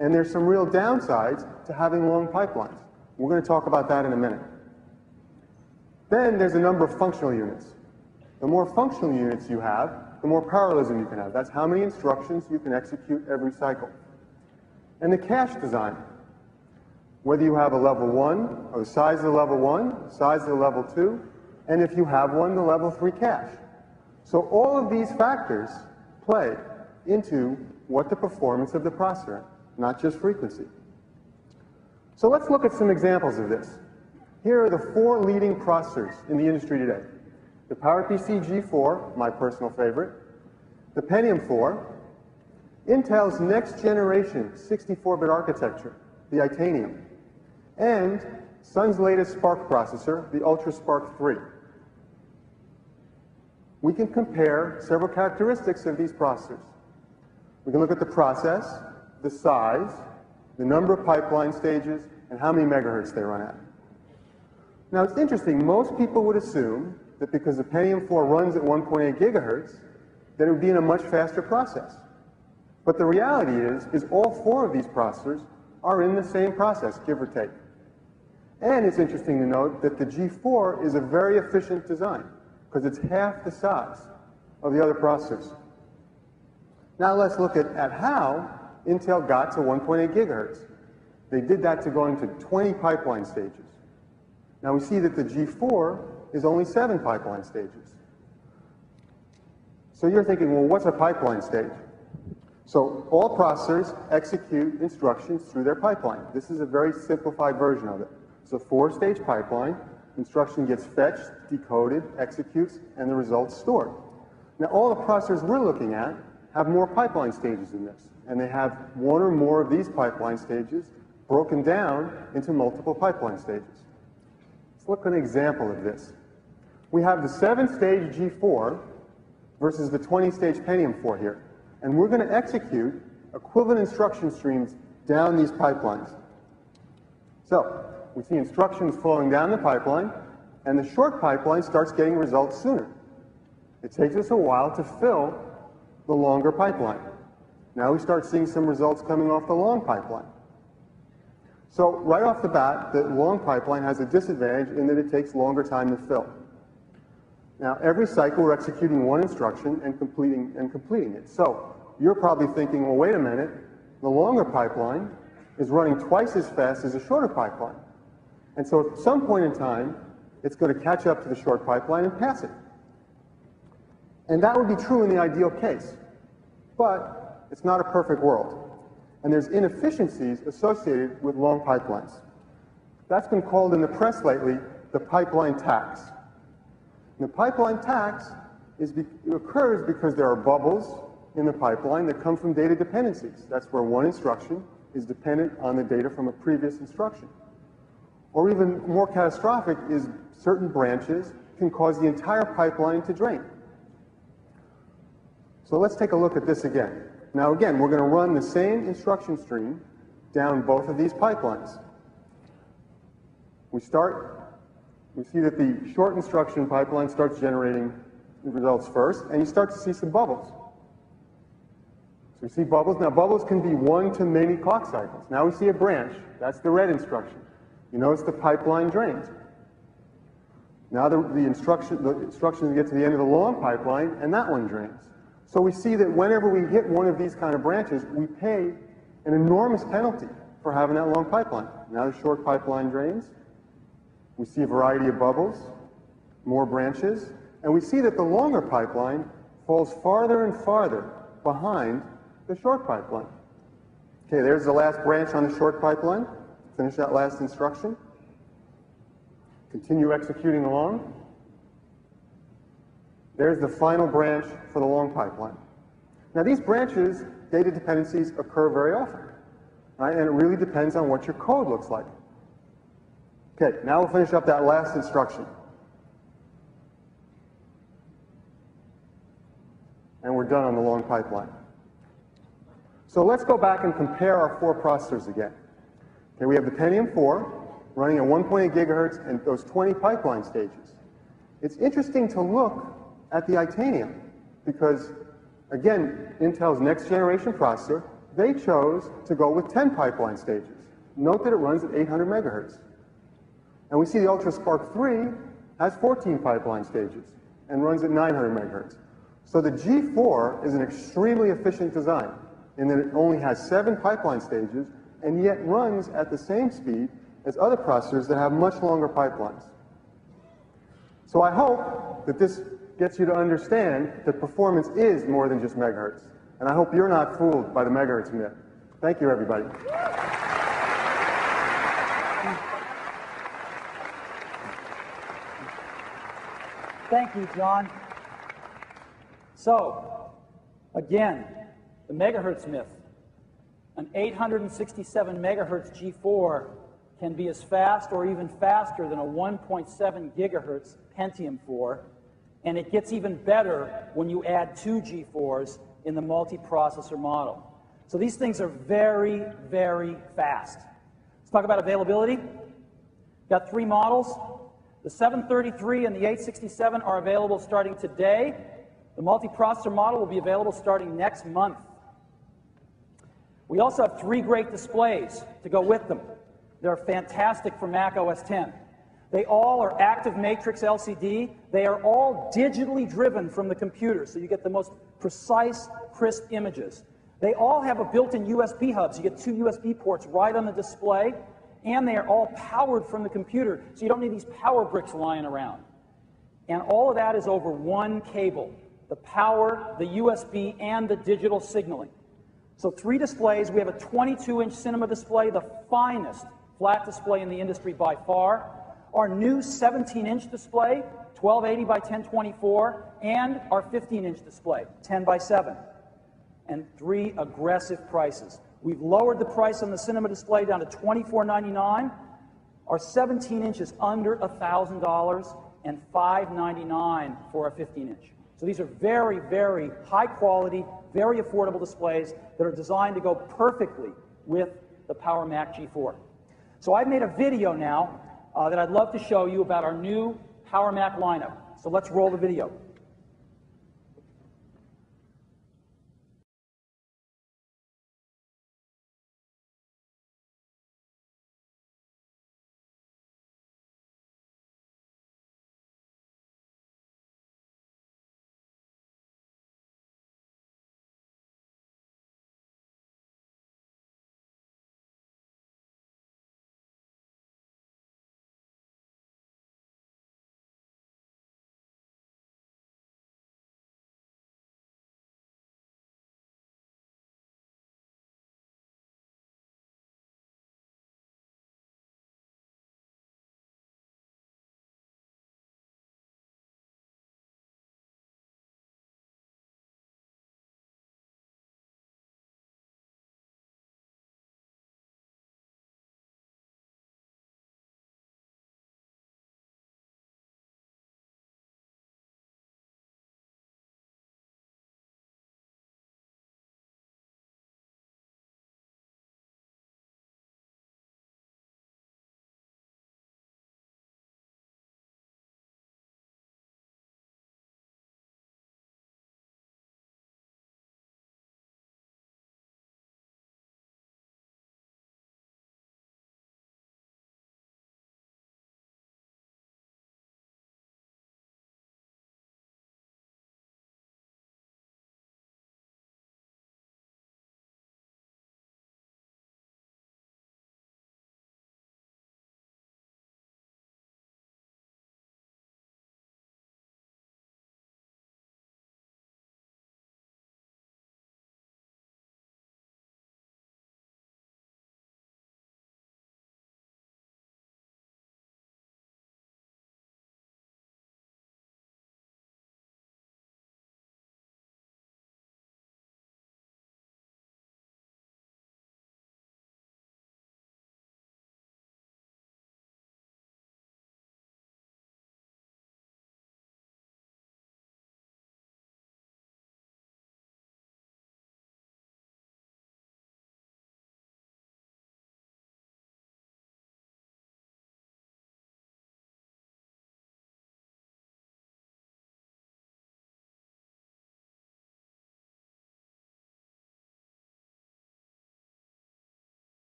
And there's some real downsides to having long pipelines. We're going to talk about that in a minute. Then there's a number of functional units. The more functional units you have, the more parallelism you can have. That's how many instructions you can execute every cycle. And the cache design. Whether you have a level 1, or the size of the level 1, the size of the level 2, and if you have one, the level 3 cache. So all of these factors play into what the performance of the processor, not just frequency. So let's look at some examples of this. Here are the 4 leading processors in the industry today. The PowerPC G4, my personal favorite, the Pentium 4, Intel's next generation 64-bit architecture, the Itanium, and Sun's latest Spark processor, the UltraSpark 3. We can compare several characteristics of these processors. We can look at the process, the size, the number of pipeline stages, and how many megahertz they run at. Now, it's interesting. Most people would assume that because the Pentium 4 runs at 1.8 gigahertz, that it would be in a much faster process. But the reality is all four of these processors are in the same process, give or take. And it's interesting to note that the G4 is a very efficient design, because it's half the size of the other processors. Now let's look at how Intel got to 1.8 gigahertz. They did that to go into 20 pipeline stages. Now we see that the G4 is only 7 pipeline stages. So you're thinking, well, what's a pipeline stage? So all processors execute instructions through their pipeline. This is a very simplified version of it. It's a 4-stage pipeline. Instruction gets fetched, decoded, executes, and the results stored. Now all the processors we're looking at have more pipeline stages than this, and they have one or more of these pipeline stages broken down into multiple pipeline stages. Let's look at an example of this. We have the 7-stage G4 versus the 20-stage Pentium 4 here, and we're going to execute equivalent instruction streams down these pipelines. So we see instructions flowing down the pipeline, and the short pipeline starts getting results sooner. It takes us a while to fill the longer pipeline. Now we start seeing some results coming off the long pipeline. So right off the bat, the long pipeline has a disadvantage in that it takes longer time to fill. Now every cycle we're executing one instruction and completing it. So you're probably thinking, well, wait a minute, the longer pipeline is running twice as fast as the shorter pipeline. And so at some point in time, it's going to catch up to the short pipeline and pass it. And that would be true in the ideal case. But it's not a perfect world. And there's inefficiencies associated with long pipelines. That's been called in the press lately the pipeline tax. And the pipeline tax occurs because there are bubbles in the pipeline that come from data dependencies. That's where one instruction is dependent on the data from a previous instruction. Or even more catastrophic is certain branches can cause the entire pipeline to drain. So let's take a look at this again. Now again, we're going to run the same instruction stream down both of these pipelines. We see that the short instruction pipeline starts generating results first, and you start to see some bubbles. So we see bubbles. Now bubbles can be 1 to many clock cycles. Now we see a branch. That's the red instruction. You notice the pipeline drains. Now the instructions get to the end of the long pipeline, and that one drains. So we see that whenever we hit one of these kind of branches, we pay an enormous penalty for having that long pipeline. Now the short pipeline drains. We see a variety of bubbles, more branches, and we see that the longer pipeline falls farther and farther behind the short pipeline. Okay, there's the last branch on the short pipeline. Finish that last instruction. Continue executing along. There's the final branch for the long pipeline. Now these branches, data dependencies, occur very often, right? And it really depends on what your code looks like. Okay, now we'll finish up that last instruction. And we're done on the long pipeline. So let's go back and compare our 4 processors again. Okay, we have the Pentium 4 running at 1.8 gigahertz and those 20 pipeline stages. It's interesting to look at the Itanium because, again, Intel's next generation processor, they chose to go with 10 pipeline stages. Note that it runs at 800 megahertz. And we see the UltraSpark 3 has 14 pipeline stages and runs at 900 megahertz. So the G4 is an extremely efficient design in that it only has 7 pipeline stages and yet runs at the same speed as other processors that have much longer pipelines. So I hope that this gets you to understand that performance is more than just megahertz. And I hope you're not fooled by the megahertz myth. Thank you, everybody. Thank you, John. So, again, The megahertz myth. An 867 megahertz G4 can be as fast or even faster than a 1.7 gigahertz Pentium 4, and it gets even better when you add 2 G4s in the multi-processor model. So these things are very, very fast. Let's talk about availability. Got 3 models. The 733 and the 867 are available starting today. The multi-processor model will be available starting next month. We also have 3 great displays to go with them. They're fantastic for Mac OS X. They all are active matrix LCD. They are all digitally driven from the computer, so you get the most precise, crisp images. They all have a built-in USB hub, so you get 2 USB ports right on the display, and they are all powered from the computer, so you don't need these power bricks lying around. And all of that is over one cable, the power, the USB, and the digital signaling. So 3 displays. We have a 22-inch cinema display, the finest flat display in the industry by far. Our new 17-inch display, 1280 by 1024, and our 15-inch display, 10 by 7. And 3 aggressive prices. We've lowered the price on the cinema display down to $24.99. Our 17-inch is under $1,000 and $599 for a 15-inch. So these are very, very high quality, very affordable displays that are designed to go perfectly with the Power Mac G4. So I've made a video now that I'd love to show you about our new Power Mac lineup. So let's roll the video.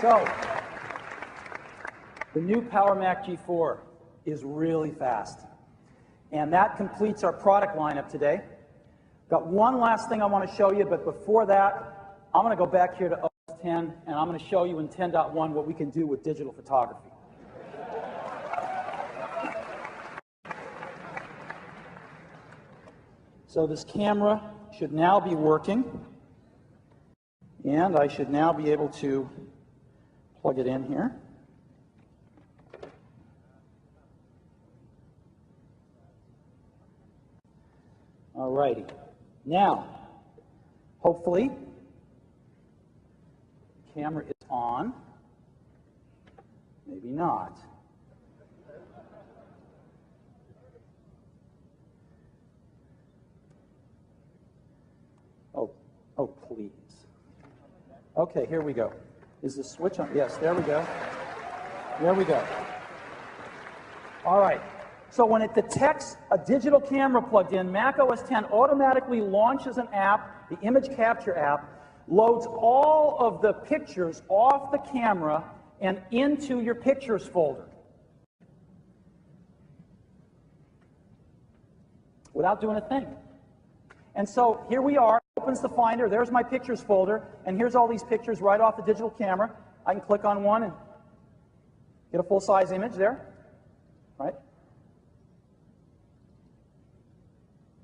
So, the new Power Mac G4 is really fast. And that completes our product lineup today. Got one last thing I want to show you, but before that, I'm going to go back here to OS 10, and I'm going to show you in 10.1 what we can do with digital photography. So this camera should now be working, and I should now be able to plug it in here. All righty. Now, hopefully, the camera is on. Maybe not. Oh, please. Okay, here we go. Is the switch on? Yes, there we go. There we go. All right. So when it detects a digital camera plugged in, Mac OS X automatically launches an app, the image capture app, loads all of the pictures off the camera and into your pictures folder without doing a thing. And so here we are, opens the Finder, there's my pictures folder, and here's all these pictures right off the digital camera. I can click on one and get a full-size image there, right?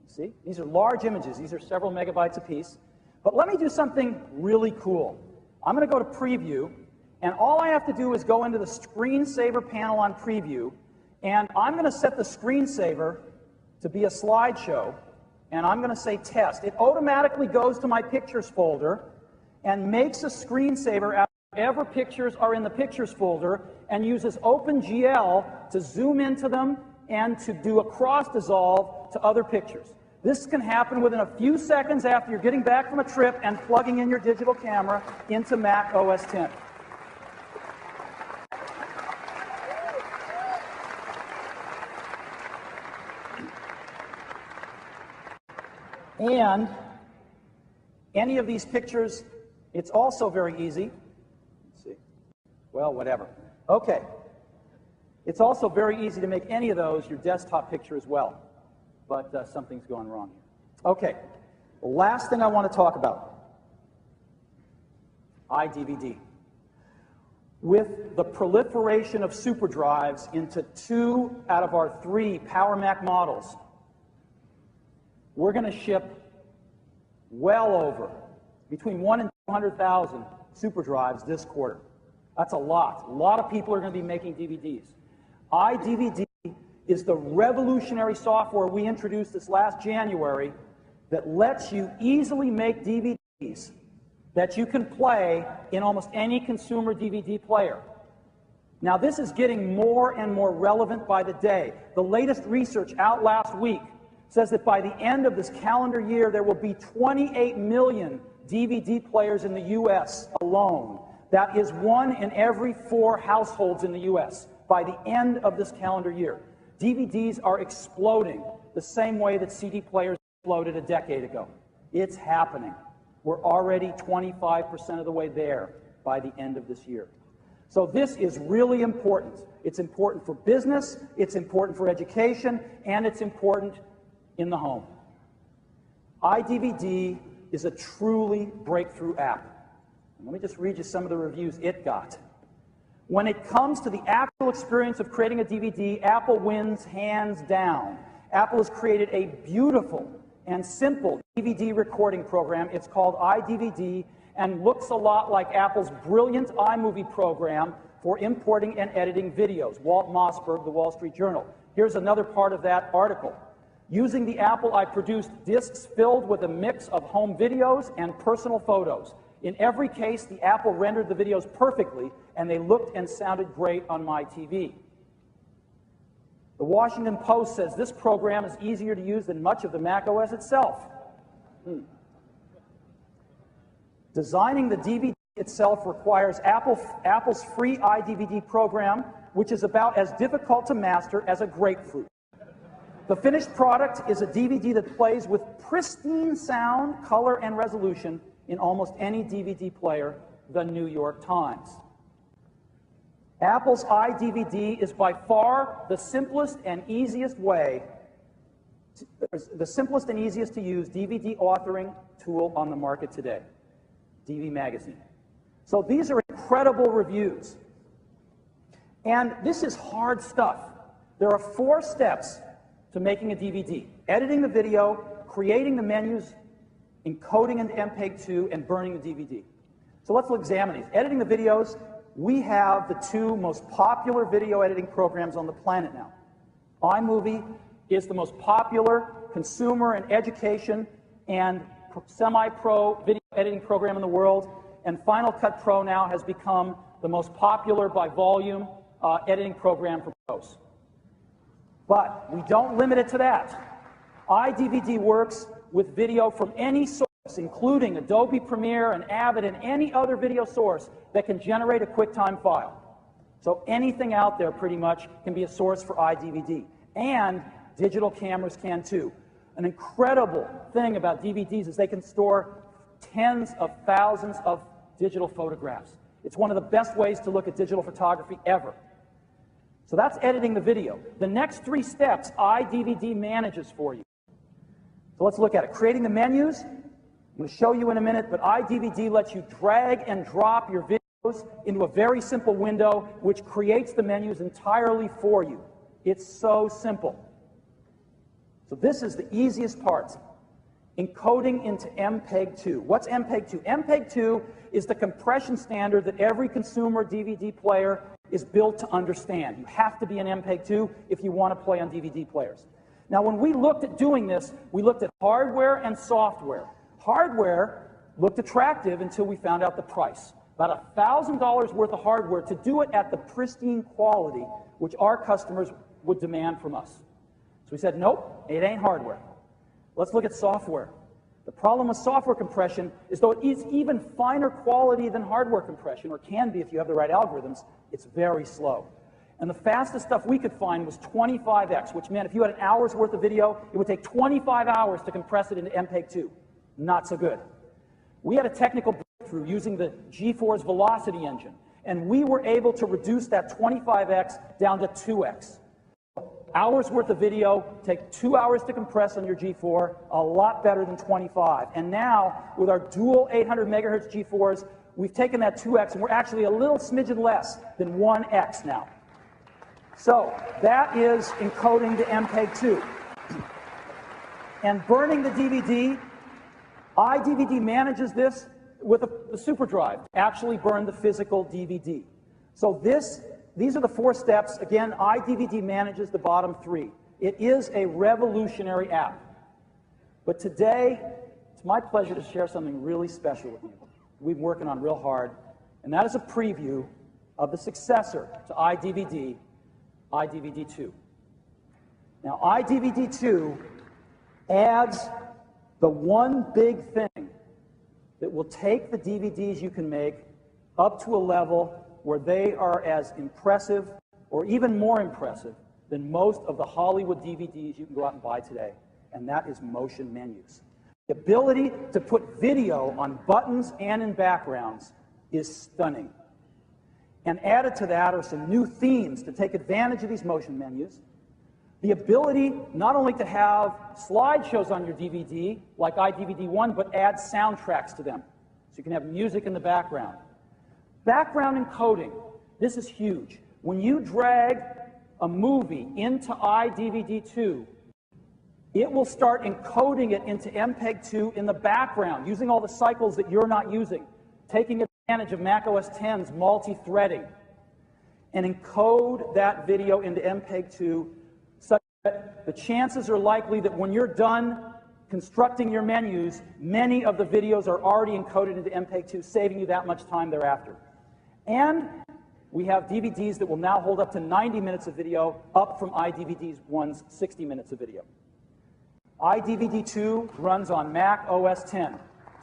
See, these are large images. These are several megabytes apiece. But let me do something really cool. I'm going to go to Preview, and all I have to do is go into the Screensaver panel on Preview, and I'm going to set the screensaver to be a slideshow, and I'm going to say Test. It automatically goes to my Pictures folder and makes a screensaver out of whatever pictures are in the Pictures folder and uses OpenGL to zoom into them and to do a cross-dissolve to other pictures. This can happen within a few seconds after you're getting back from a trip and plugging in your digital camera into Mac OS X. And any of these pictures, it's also very easy. Let's see. Well, whatever. Okay. It's also very easy to make any of those your desktop picture as well. But something's going wrong here. Okay. The last thing I want to talk about. iDVD. With the proliferation of super drives into 2 out of our 3 Power Mac models, we're going to ship well over between 1 and 200,000 super drives this quarter. That's a lot. A lot of people are going to be making DVDs. iDVD is the revolutionary software we introduced this last January that lets you easily make DVDs that you can play in almost any consumer DVD player. Now, this is getting more and more relevant by the day. The latest research out last week says that by the end of this calendar year, there will be 28 million DVD players in the U.S. alone. That is 1 in every 4 households in the U.S. by the end of this calendar year. DVDs are exploding the same way that CD players exploded a decade ago. It's happening. We're already 25% of the way there by the end of this year. So this is really important. It's important for business, it's important for education, and it's important in the home. iDVD is a truly breakthrough app. And let me just read you some of the reviews it got. When it comes to the actual experience of creating a DVD, Apple wins hands down. Apple has created a beautiful and simple DVD recording program. It's called iDVD and looks a lot like Apple's brilliant iMovie program for importing and editing videos. Walt Mossberg, The Wall Street Journal. Here's another part of that article. Using the Apple, I produced discs filled with a mix of home videos and personal photos. In every case, the Apple rendered the videos perfectly, and they looked and sounded great on my TV. The Washington Post says this program is easier to use than much of the Mac OS itself. Designing the DVD itself requires Apple's free iDVD program, which is about as difficult to master as a grapefruit. The finished product is a DVD that plays with pristine sound, color, and resolution in almost any DVD player, the New York Times. Apple's iDVD is by far the simplest and easiest way, the simplest and easiest to use DVD authoring tool on the market today, DV Magazine. So these are incredible reviews. And this is hard stuff. There are 4 steps to making a DVD: editing the video, creating the menus, encoding into MPEG-2, and burning the DVD. So let's examine these. Editing the videos, we have the 2 most popular video editing programs on the planet now. iMovie is the most popular consumer and education and semi-pro video editing program in the world, and Final Cut Pro now has become the most popular by volume editing program for pros. But we don't limit it to that. iDVD works with video from any source, including Adobe Premiere and Avid and any other video source that can generate a QuickTime file. So anything out there pretty much can be a source for iDVD. And digital cameras can too. An incredible thing about DVDs is they can store tens of thousands of digital photographs. It's one of the best ways to look at digital photography ever. So that's editing the video. The next 3 steps iDVD manages for you. So let's look at it. Creating the menus, I'm going to show you in a minute, but iDVD lets you drag and drop your videos into a very simple window which creates the menus entirely for you. It's so simple. So this is the easiest part. Encoding into MPEG-2. What's MPEG-2? MPEG-2 is the compression standard that every consumer DVD player is built to understand. You have to be an MPEG-2 if you want to play on DVD players. Now, when we looked at doing this, we looked at hardware and software. Hardware looked attractive until we found out the price. About $1,000 worth of hardware to do it at the pristine quality which our customers would demand from us. So we said, nope, it ain't hardware. Let's look at software. The problem with software compression is, though it is even finer quality than hardware compression, or can be if you have the right algorithms, it's very slow. And the fastest stuff we could find was 25x, which meant if you had an hour's worth of video, it would take 25 hours to compress it into MPEG-2. Not so good. We had a technical breakthrough using the GeForce Velocity engine, and we were able to reduce that 25x down to 2x. Hours worth of video, take 2 hours to compress on your G4, a lot better than 25. And now, with our dual 800 megahertz G4s, we've taken that 2x, and we're actually a little smidgen less than 1x now. So that is encoding to MPEG-2. And burning the DVD, iDVD manages this with a super drive to actually burn the physical DVD. So these are the 4 steps. Again, iDVD manages the bottom 3. It is a revolutionary app. But today, it's my pleasure to share something really special with you. We've been working on real hard, and that is a preview of the successor to iDVD, iDVD 2. Now, iDVD 2 adds the one big thing that will take the DVDs you can make up to a level where they are as impressive or even more impressive than most of the Hollywood DVDs you can go out and buy today, and that is motion menus. The ability to put video on buttons and in backgrounds is stunning. And added to that are some new themes to take advantage of these motion menus. The ability not only to have slideshows on your DVD, like iDVD1, but add soundtracks to them, so you can have music in the background. Background encoding, this is huge. When you drag a movie into iDVD2, it will start encoding it into MPEG-2 in the background, using all the cycles that you're not using, taking advantage of macOS X's multi-threading, and encode that video into MPEG-2 such that the chances are likely that when you're done constructing your menus, many of the videos are already encoded into MPEG-2, saving you that much time thereafter. And we have DVDs that will now hold up to 90 minutes of video, up from iDVD1's 60 minutes of video. iDVD2 runs on Mac OS X,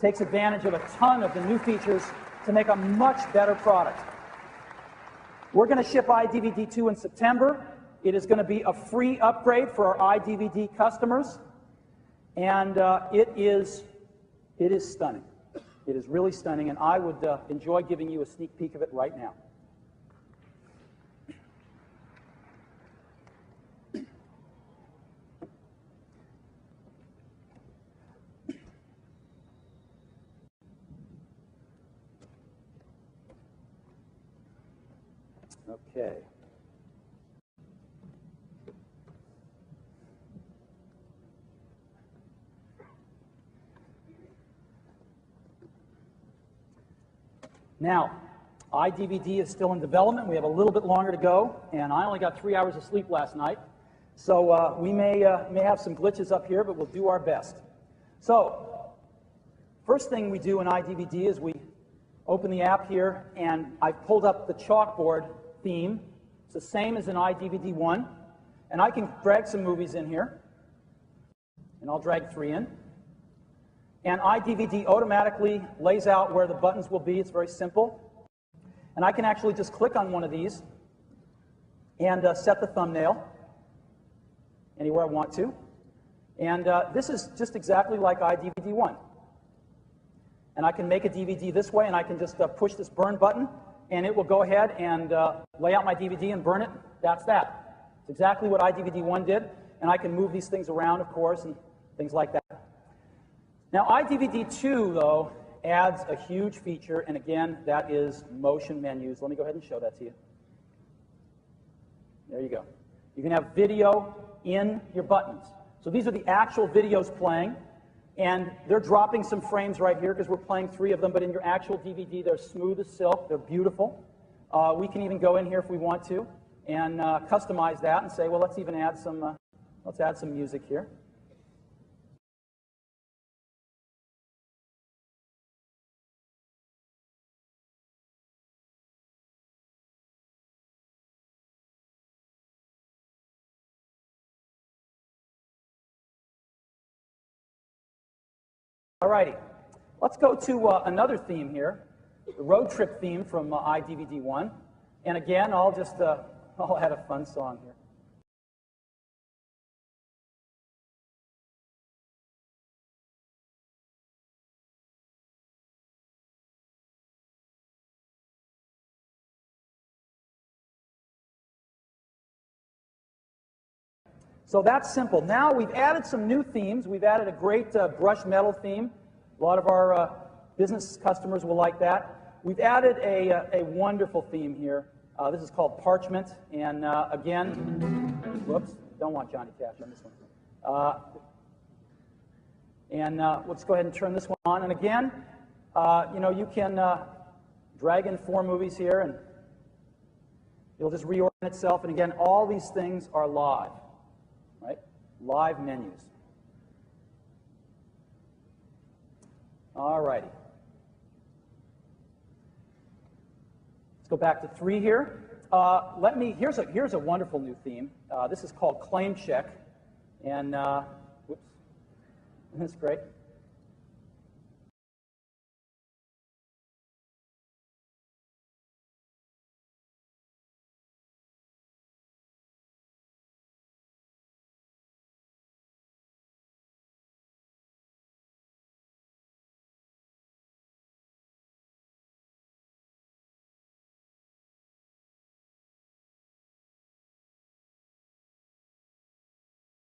takes advantage of a ton of the new features to make a much better product. We're going to ship iDVD2 in September. It is going to be a free upgrade for our iDVD customers, and it is stunning. It is really stunning, and I would enjoy giving you a sneak peek of it right now. Okay. Now, iDVD is still in development. We have a little bit longer to go, and I only got 3 hours of sleep last night. So we may have some glitches up here, but we'll do our best. So, first thing we do in iDVD is we open the app here, and I've pulled up the chalkboard theme. It's the same as in iDVD 1, and I can drag some movies in here, and I'll drag 3 in. And iDVD automatically lays out where the buttons will be. It's very simple. And I can actually just click on one of these and set the thumbnail anywhere I want to. And this is just exactly like iDVD 1. And I can make a DVD this way, and I can just push this burn button, and it will go ahead and lay out my DVD and burn it. That's that. It's exactly what iDVD 1 did. And I can move these things around, of course, and things like that. Now, iDVD 2, though, adds a huge feature, and again, that is motion menus. Let me go ahead and show that to you. There you go. You can have video in your buttons. So these are the actual videos playing, and they're dropping some frames right here because we're playing 3 of them, but in your actual DVD, they're smooth as silk. They're beautiful. We can even go in here if we want to and customize that and say, well, let's even add some, let's add some music here. Alrighty, let's go to another theme here, the road trip theme from iDVD 1. And again, I'll just I'll add a fun song here. So that's simple. Now we've added some new themes. We've added a great brush metal theme. A lot of our business customers will like that. We've added a wonderful theme here. This is called Parchment. And again, whoops, don't want Johnny Cash on this one. Let's go ahead and turn this one on. And again, you know, you can drag in 4 movies here, and it'll just reorient itself. And again, all these things are live. Right? Live menus. All righty. Let's go back to 3 here. Here's a wonderful new theme. This is called Claim Check. And, whoops, isn't this great?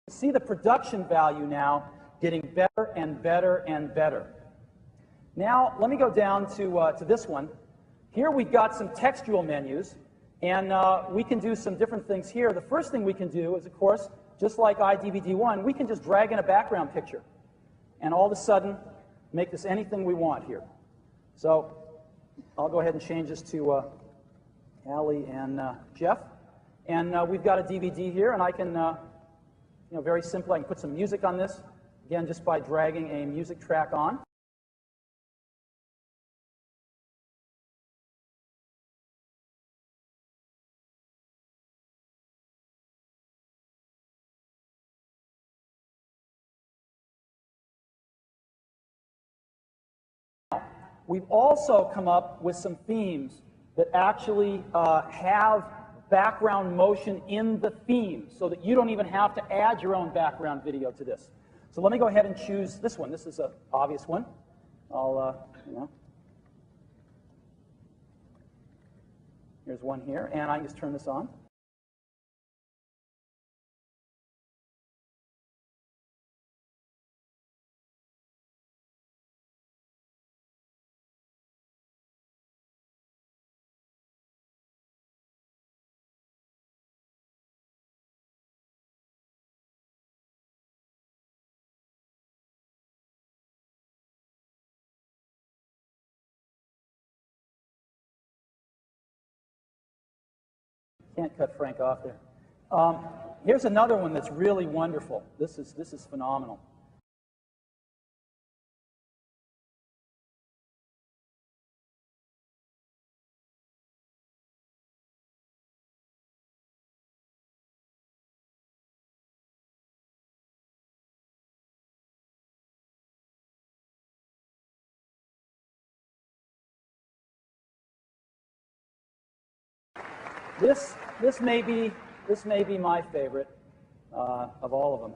See the production value now getting better and better and better. Now, let me go down to this one. Here we've got some textual menus, and we can do some different things here. The first thing we can do is, of course, just like iDVD 1, we can just drag in a background picture, and all of a sudden make this anything we want here. So I'll go ahead and change this to Allie and Jeff. And we've got a DVD here, and I can you know, very simply, I can put some music on this, again, just by dragging a music track on. We've also come up with some themes that actually have background motion in the theme so that you don't even have to add your own background video to this. So let me go ahead and choose this one. This is an obvious one. I'll, you know. Here's one here, and I can just turn this on. can't cut Frank off there. Here's another one that's really wonderful. This is phenomenal. This may be my favorite of all of them.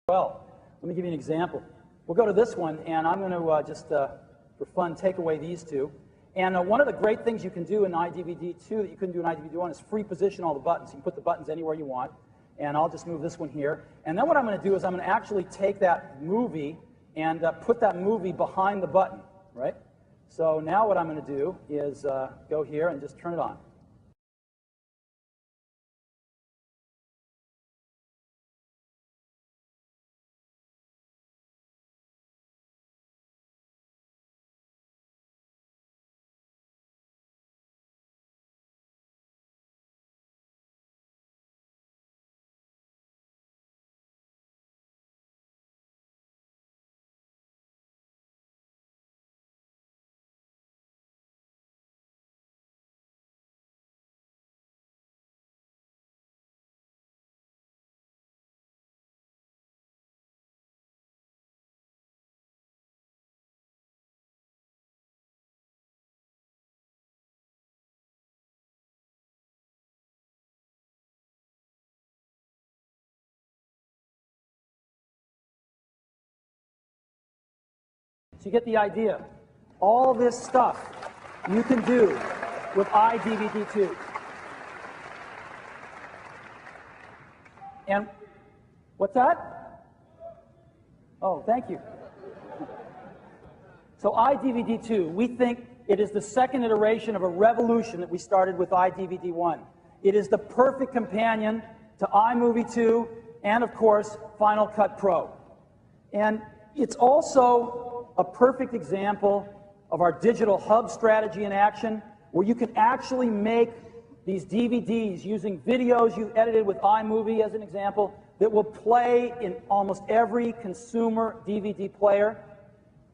Well, let me give you an example. We'll go to this one, and I'm going to just, for fun, take away these two. And one of the great things you can do in iDVD2 that you couldn't do in iDVD1 is free position all the buttons. You can put the buttons anywhere you want. And I'll just move this one here. And then what I'm going to do is I'm going to actually take that movie and put that movie behind the button, right? So now what I'm going to do is go here and just turn it on. So you get the idea. All this stuff you can do with iDVD2. And what's that? Oh, thank you. So iDVD2, we think it is the second iteration of a revolution that we started with iDVD1. It is the perfect companion to iMovie 2 and, of course, Final Cut Pro. And it's also a perfect example of our digital hub strategy in action, where you can actually make these DVDs using videos you edited with iMovie, as an example, that will play in almost every consumer DVD player.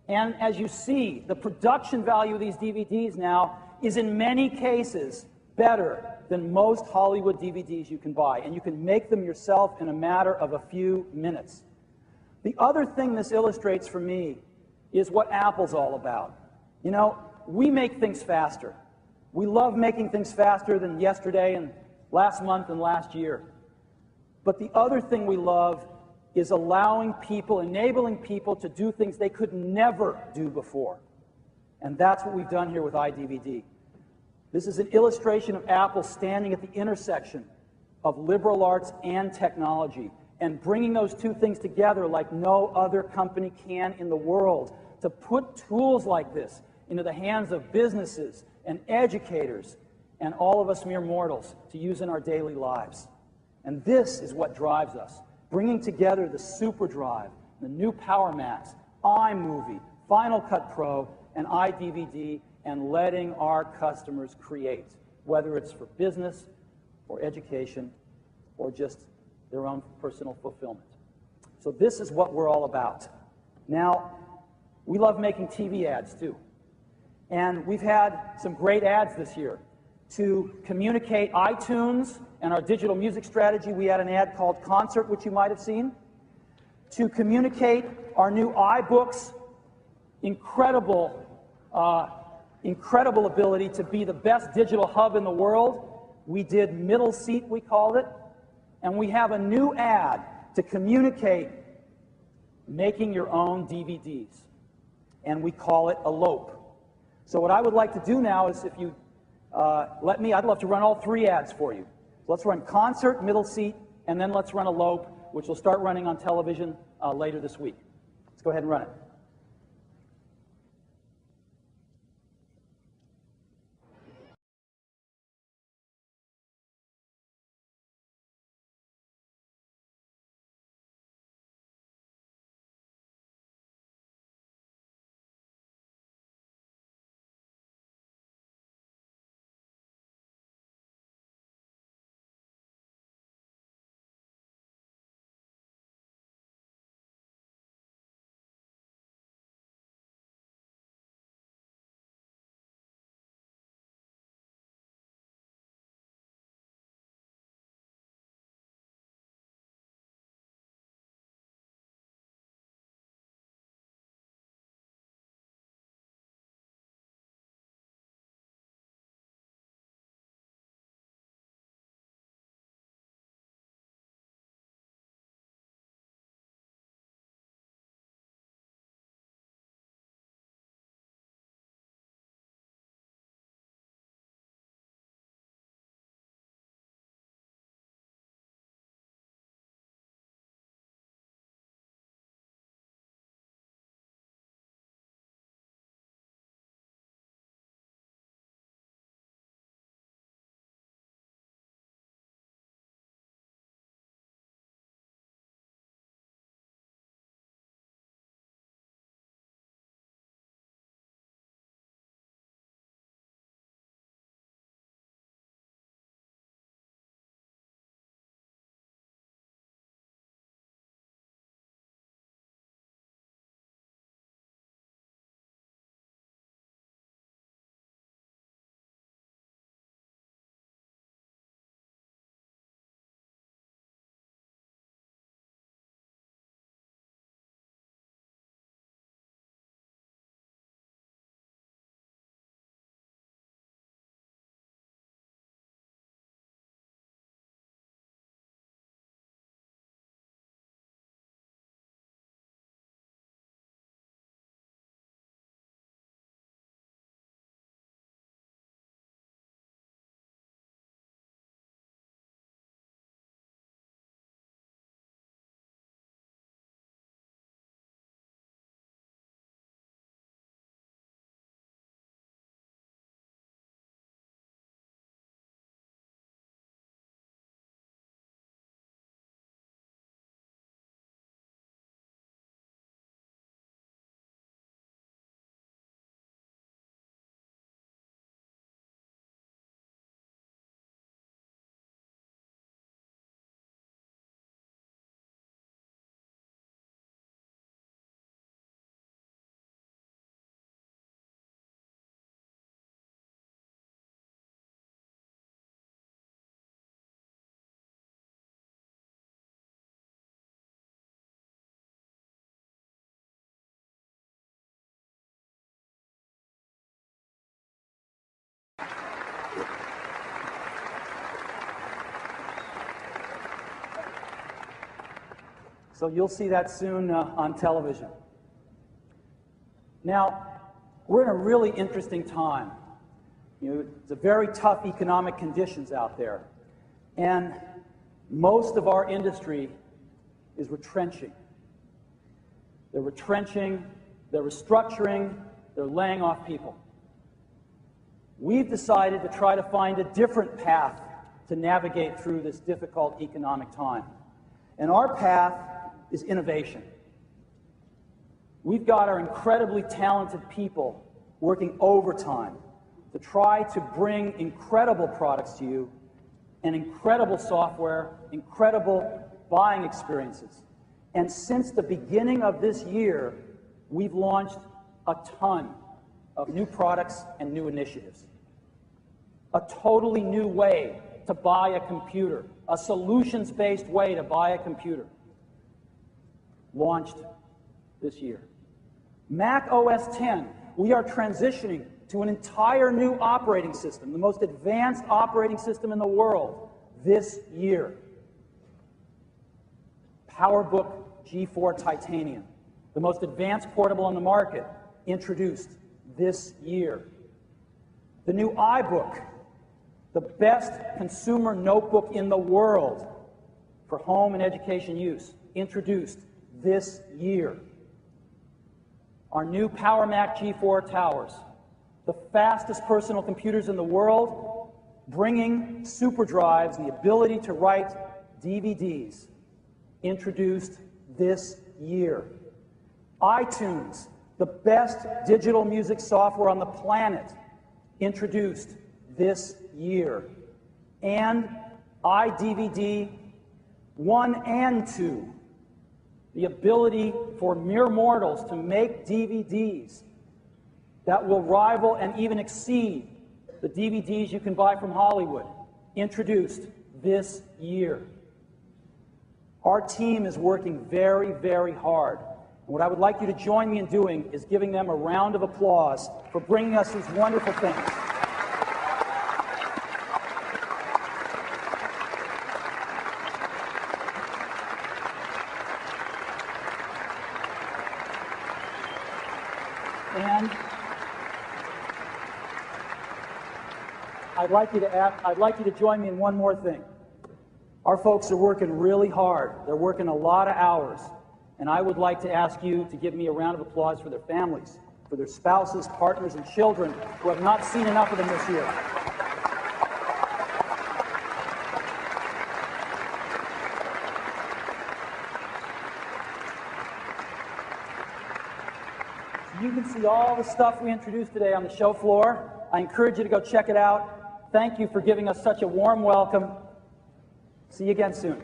And as you see, the production value of these DVDs now is in many cases better than most Hollywood DVDs you can buy, and you can make them yourself in a matter of a few minutes. The other thing this illustrates for me is what Apple's all about. You know, we make things faster. We love making things faster than yesterday and last month and last year. But the other thing we love is allowing people, enabling people to do things they could never do before. And that's what we've done here with iDVD. This is an illustration of Apple standing at the intersection of liberal arts and technology, and bringing those two things together like no other company can in the world, to put tools like this into the hands of businesses and educators and all of us mere mortals to use in our daily lives. And this is what drives us, bringing together the SuperDrive, the new Power Macs, iMovie, Final Cut Pro, and iDVD, and letting our customers create, whether it's for business or education or just their own personal fulfillment. So this is what we're all about. Now, we love making TV ads too. And we've had some great ads this year. To communicate iTunes and our digital music strategy, we had an ad called Concert, which you might have seen. To communicate our new iBooks, incredible ability to be the best digital hub in the world, we did Middle Seat, we called it. And we have a new ad to communicate making your own DVDs. And we call it Elope. So what I would like to do now is, if you I'd love to run all 3 ads for you. So let's run concert, middle seat, and then let's run elope, which will start running on television later this week. Let's go ahead and run it. So you'll see that soon on television. Now, we're in a really interesting time. It's a very tough economic conditions out there. And most of our industry is retrenching. They're retrenching, they're restructuring, they're laying off people. We've decided to try to find a different path to navigate through this difficult economic time. And our path is innovation. We've got our incredibly talented people working overtime to try to bring incredible products to you and incredible software, incredible buying experiences. And since the beginning of this year, we've launched a ton of new products and new initiatives. A totally new way to buy a computer, a solutions-based way to buy a computer, launched this year. Mac OS X, we are transitioning to an entire new operating system, the most advanced operating system in the world this year. PowerBook G4 Titanium, the most advanced portable on the market, introduced this year. The new iBook the best consumer notebook in the world for home and education use, introduced this year. Our new PowerMac G4 towers, the fastest personal computers in the world, bringing super drives, the ability to write DVDs, introduced this year. iTunes, the best digital music software on the planet, introduced this year. And iDVD 1 and 2, the ability for mere mortals to make DVDs that will rival and even exceed the DVDs you can buy from Hollywood, introduced this year. Our team is working very, very hard. And what I would like you to join me in doing is giving them a round of applause for bringing us these wonderful things. And I'd like you to join me in one more thing. Our folks are working really hard. They're working a lot of hours. And I would like to ask you to give me a round of applause for their families, for their spouses, partners, and children who have not seen enough of them this year. You can see all the stuff we introduced today on the show floor. I encourage you to go check it out. Thank you for giving us such a warm welcome. See you again soon.